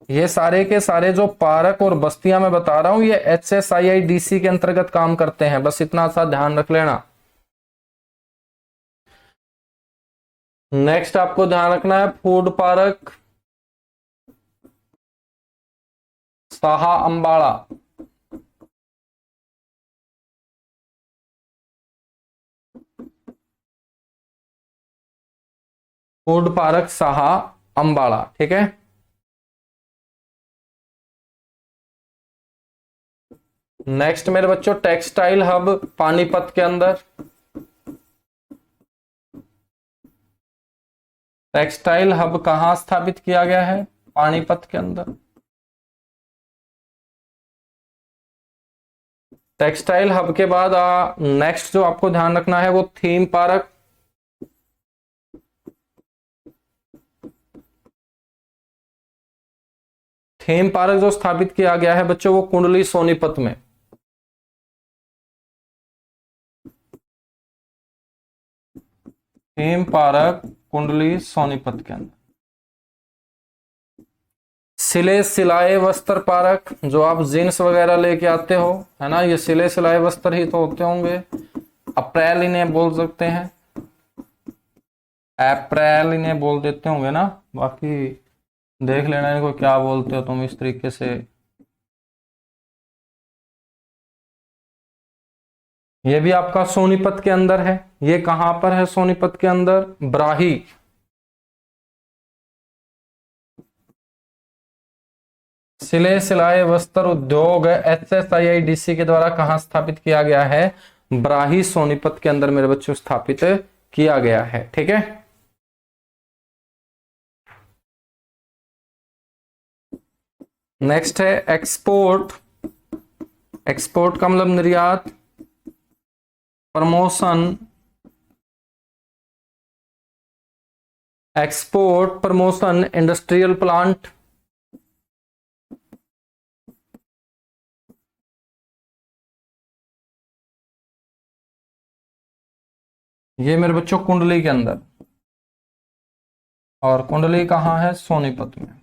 ये सारे के सारे जो पार्क और बस्तियां मैं बता रहा हूं ये HSIIDC के अंतर्गत काम करते हैं, बस इतना सा ध्यान रख लेना। नेक्स्ट आपको ध्यान रखना है food park Saha Ambala. Food park Saha Ambala, ठीक है। नेक्स्ट मेरे बच्चों टेक्सटाइल हब पानीपत के अंदर। टेक्सटाइल हब कहां स्थापित किया गया है? पानीपत के अंदर। टेक्सटाइल हब के बाद नेक्स्ट जो आपको ध्यान रखना है वो थीम पार्क। थीम पार्क जो स्थापित किया गया है बच्चों वो कुंडली सोनीपत में। थीम पार्क कुंडली सोनीपत के अंदर। सिले सिलाए वस्त्र पार्क जो आप जीन्स वगैरह लेके आते हो, है ना, ये सिले सिलाए वस्त्र ही तो होते होंगे। अप्रैल इन्हें बोल सकते हैं, अप्रैल इन्हें बोल देते होंगे ना, बाकी देख लेना इनको क्या बोलते हो तुम इस तरीके से। ये भी आपका सोनीपत के अंदर है। ये कहां पर है? सोनीपत के अंदर ब्राही। सिले सिलाए वस्त्र उद्योग HSIIDC के द्वारा कहां स्थापित किया गया है? ब्राही सोनीपत के अंदर मेरे बच्चों स्थापित किया गया है, ठीक है। नेक्स्ट है एक्सपोर्ट। एक्सपोर्ट का मतलब निर्यात, promotion, export promotion industrial plant. ये मेरे बच्चों कुंडली के अंदर, और कुंडली कहां है? सोनीपत में।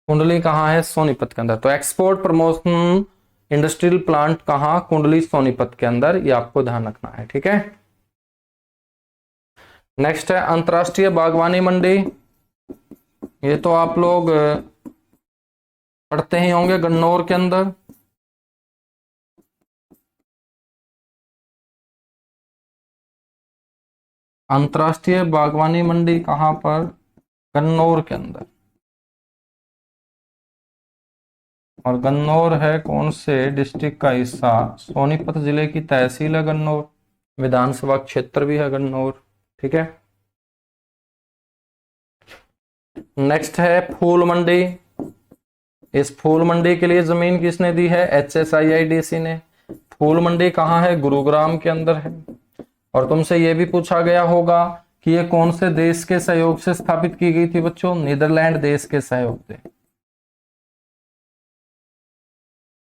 कुंडली कहाँ है? सोनीपत के अंदर। तो एक्सपोर्ट प्रमोशन इंडस्ट्रियल प्लांट कहाँ? कुंडली सोनीपत के अंदर, ये आपको ध्यान रखना है, ठीक है। नेक्स्ट है अंतरराष्ट्रीय बागवानी मंडी, ये तो आप लोग पढ़ते ही होंगे, गन्नौर के अंदर। अंतरराष्ट्रीय बागवानी मंडी कहां पर? गन्नौर के अंदर। और गन्नौर है कौन से डिस्ट्रिक्ट का हिस्सा? सोनीपत जिले की तहसील है गन्नौर, विधानसभा क्षेत्र भी है गन्नौर, ठीक है। नेक्स्ट है फूल मंडी। इस फूल मंडी के लिए जमीन किसने दी है? HSIIDC ने। फूल मंडी कहाँ है? गुरुग्राम के अंदर है। और तुमसे यह भी पूछा गया होगा कि ये कौन से देश के सहयोग से स्थापित की गई थी बच्चों? नीदरलैंड देश के सहयोग से।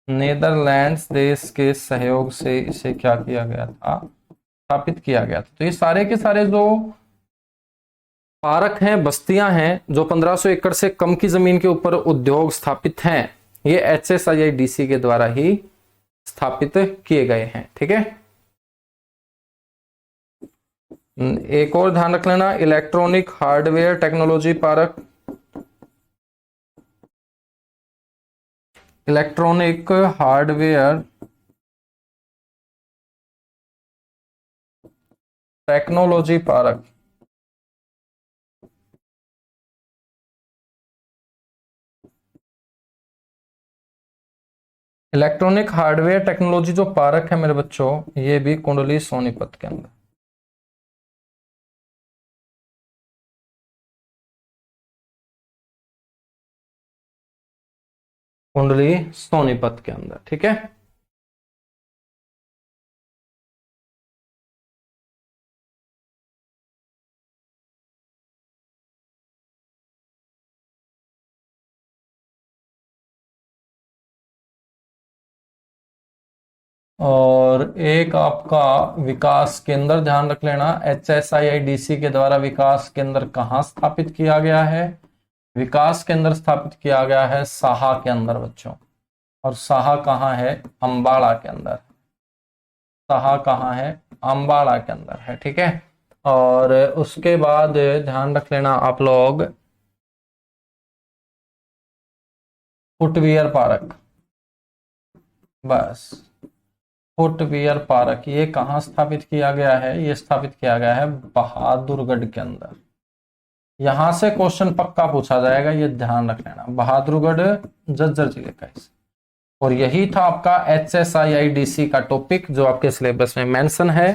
नीदरलैंड्स देश के सहयोग से इसे क्या किया गया था? स्थापित किया गया था। तो ये सारे के सारे जो पार्क हैं, बस्तियां हैं, जो 1500 एकड़ से कम की जमीन के ऊपर उद्योग स्थापित हैं, ये HSIIDC के द्वारा ही स्थापित किए गए हैं, ठीक है। एक और ध्यान रख लेना, electronic hardware technology park. Electronic hardware technology park, electronic hardware technology जो पार्क है मेरे बच्चों, ये भी कुंडली सोनीपत के अंदर। कुंडली सोनीपत के अंदर, ठीक है। और एक आपका विकास केंद्र ध्यान रख लेना, HSIIDC के द्वारा विकास केंद्र कहाँ स्थापित किया गया है? विकास केंद्र स्थापित किया गया है साहा के अंदर बच्चों। और साहा कहाँ है? अंबाला के अंदर। साहा कहाँ है? अंबाला के अंदर है, ठीक है। और उसके बाद ध्यान रख लेना आप लोग, फुटवियर पार्क, बस फुटवियर पार्क, ये कहाँ स्थापित किया गया है? ये स्थापित किया गया है बहादुरगढ़ के अंदर। यहां से क्वेश्चन पक्का पूछा जाएगा, ये ध्यान रख लेना। बहादुरगढ़ झज्जर जिले का हिस्सा। और यही था आपका HSIIDC का टॉपिक जो आपके सिलेबस में मेंशन है।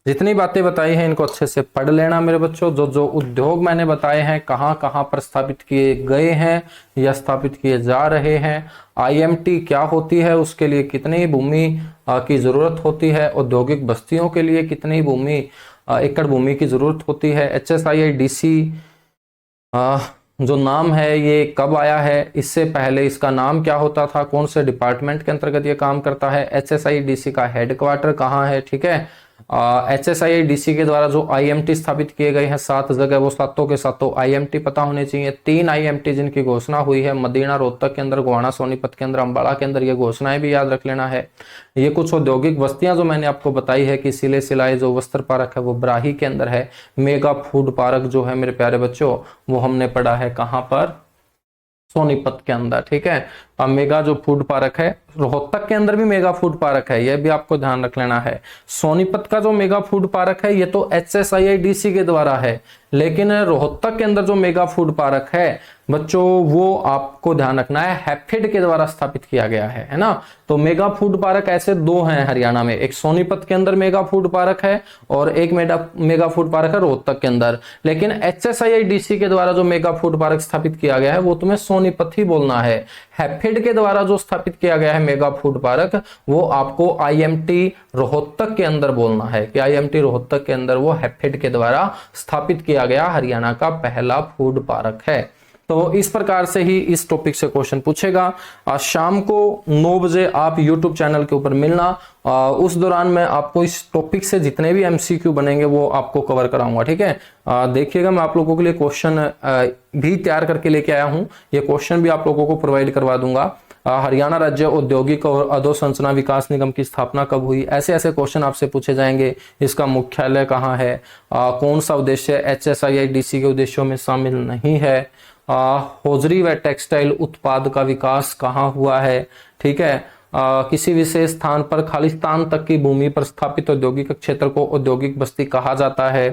जितनी बातें बताई हैं इनको अच्छे से पढ़ लेना मेरे बच्चों। जो जो उद्योग मैंने बताए हैं कहाँ कहाँ पर स्थापित किए गए हैं या स्थापित किए जा रहे हैं, IMT क्या होती है, उसके लिए कितनी भूमि की जरूरत होती है, औद्योगिक बस्तियों के लिए कितनी भूमि एकड़ भूमि की जरूरत होती है, HSIIDC जो नाम है ये कब आया है, इससे पहले इसका नाम क्या होता था, कौन से डिपार्टमेंट के अंतर्गत ये काम करता है, HSIIDC का हेडक्वार्टर कहाँ है, ठीक है। HSIIDC के द्वारा जो IMT स्थापित किए गए हैं 7 जगह, वो सातों के सातों IMT पता होने चाहिए। 3 IMT जिनकी घोषणा हुई है, मदीना रोहतक के अंदर, गोहाना सोनीपत के अंदर, अम्बाड़ा के अंदर, ये घोषणाएं भी याद रख लेना है। ये कुछ औद्योगिक बस्तियां जो मैंने आपको बताई है कि सिले सिलाई जो वस्त्र पार्क है वो ब्राही के अंदर है। मेगा फूड पार्क जो है मेरे प्यारे बच्चों, वो हमने पढ़ा है कहाँ पर? सोनीपत के अंदर, ठीक है। अब मेगा जो फूड पार्क है, रोहतक के अंदर भी मेगा फूड पार्क है, यह भी आपको ध्यान रख लेना है। सोनीपत का जो मेगा फूड पार्क है ये तो HSIIDC के द्वारा है, लेकिन रोहतक के अंदर जो मेगा फूड पार्क है बच्चों, वो आपको ध्यान रखना है हैफेड के द्वारा स्थापित किया गया है ना। तो मेगा फूड पार्क ऐसे 2 हैं हरियाणा में, एक सोनीपत के अंदर मेगा फूड पार्क है और एक मेगा फूड पार्क है रोहतक के अंदर। लेकिन HSIIDC के द्वारा जो मेगा फूड पार्क स्थापित किया गया है वो तुम्हें सोनीपत ही बोलना है। हैफेड के द्वारा जो स्थापित किया गया है मेगा फूड पार्क, वो आपको IMT रोहतक के अंदर बोलना है कि IMT रोहतक के अंदर वो हैफेड के द्वारा स्थापित किया गया हरियाणा का पहला फूड पार्क है। तो इस प्रकार से ही इस टॉपिक से क्वेश्चन पूछेगा। आज शाम को 9 बजे आप यूट्यूब चैनल के ऊपर मिलना। उस दौरान मैं आपको इस टॉपिक से जितने भी एमसीक्यू बनेंगे वो आपको कवर कराऊंगा, ठीक है। देखिएगा, मैं आप लोगों के लिए क्वेश्चन भी तैयार करके लेके आया हूं। ये क्वेश्चन भी आप लोगों को प्रोवाइड करवा दूंगा। हरियाणा राज्य औद्योगिक और अधोसंरचना विकास निगम की स्थापना कब हुई, ऐसे ऐसे क्वेश्चन आपसे पूछे जाएंगे। इसका मुख्यालय कहाँ है, कौन सा उद्देश्य HSIIDC के उद्देश्यों में शामिल नहीं है, हौजरी व टेक्सटाइल उत्पाद का विकास कहाँ हुआ है, ठीक है। किसी विशेष स्थान पर खालिस्तान तक की भूमि पर स्थापित औद्योगिक क्षेत्र को औद्योगिक बस्ती कहा जाता है।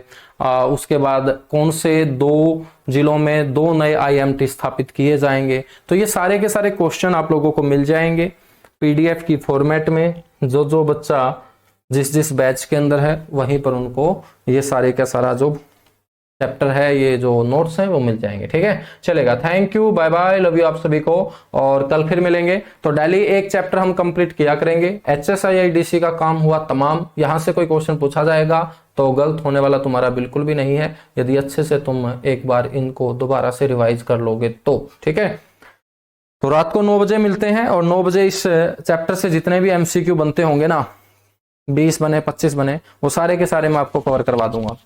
उसके बाद कौन से 2 जिलों में 2 नए IMT स्थापित किए जाएंगे। तो ये सारे के सारे क्वेश्चन आप लोगों को मिल जाएंगे PDF की फॉर्मेट में। जो जो बच्चा जिस जिस बैच के अंदर है वहीं पर उनको ये सारे का सारा जो चैप्टर है, ये जो नोट्स हैं वो मिल जाएंगे, ठीक है। चलेगा, thank you, bye bye, love you आप सभी को, और कल फिर मिलेंगे। तो डेली एक चैप्टर हम कंप्लीट किया करेंगे। HSIIDC का काम हुआ तमाम। यहां से कोई क्वेश्चन पूछा जाएगा तो गलत होने वाला तुम्हारा बिल्कुल भी नहीं है, यदि अच्छे से तुम एक बार इनको दोबारा से रिवाइज कर लोगे तो, ठीक है। तो रात को 9 बजे मिलते हैं, और 9 बजे इस चैप्टर से जितने भी MCQ बनते होंगे ना, 20 बने 25 बने, वो सारे के सारे मैं आपको कवर करवा दूंगा।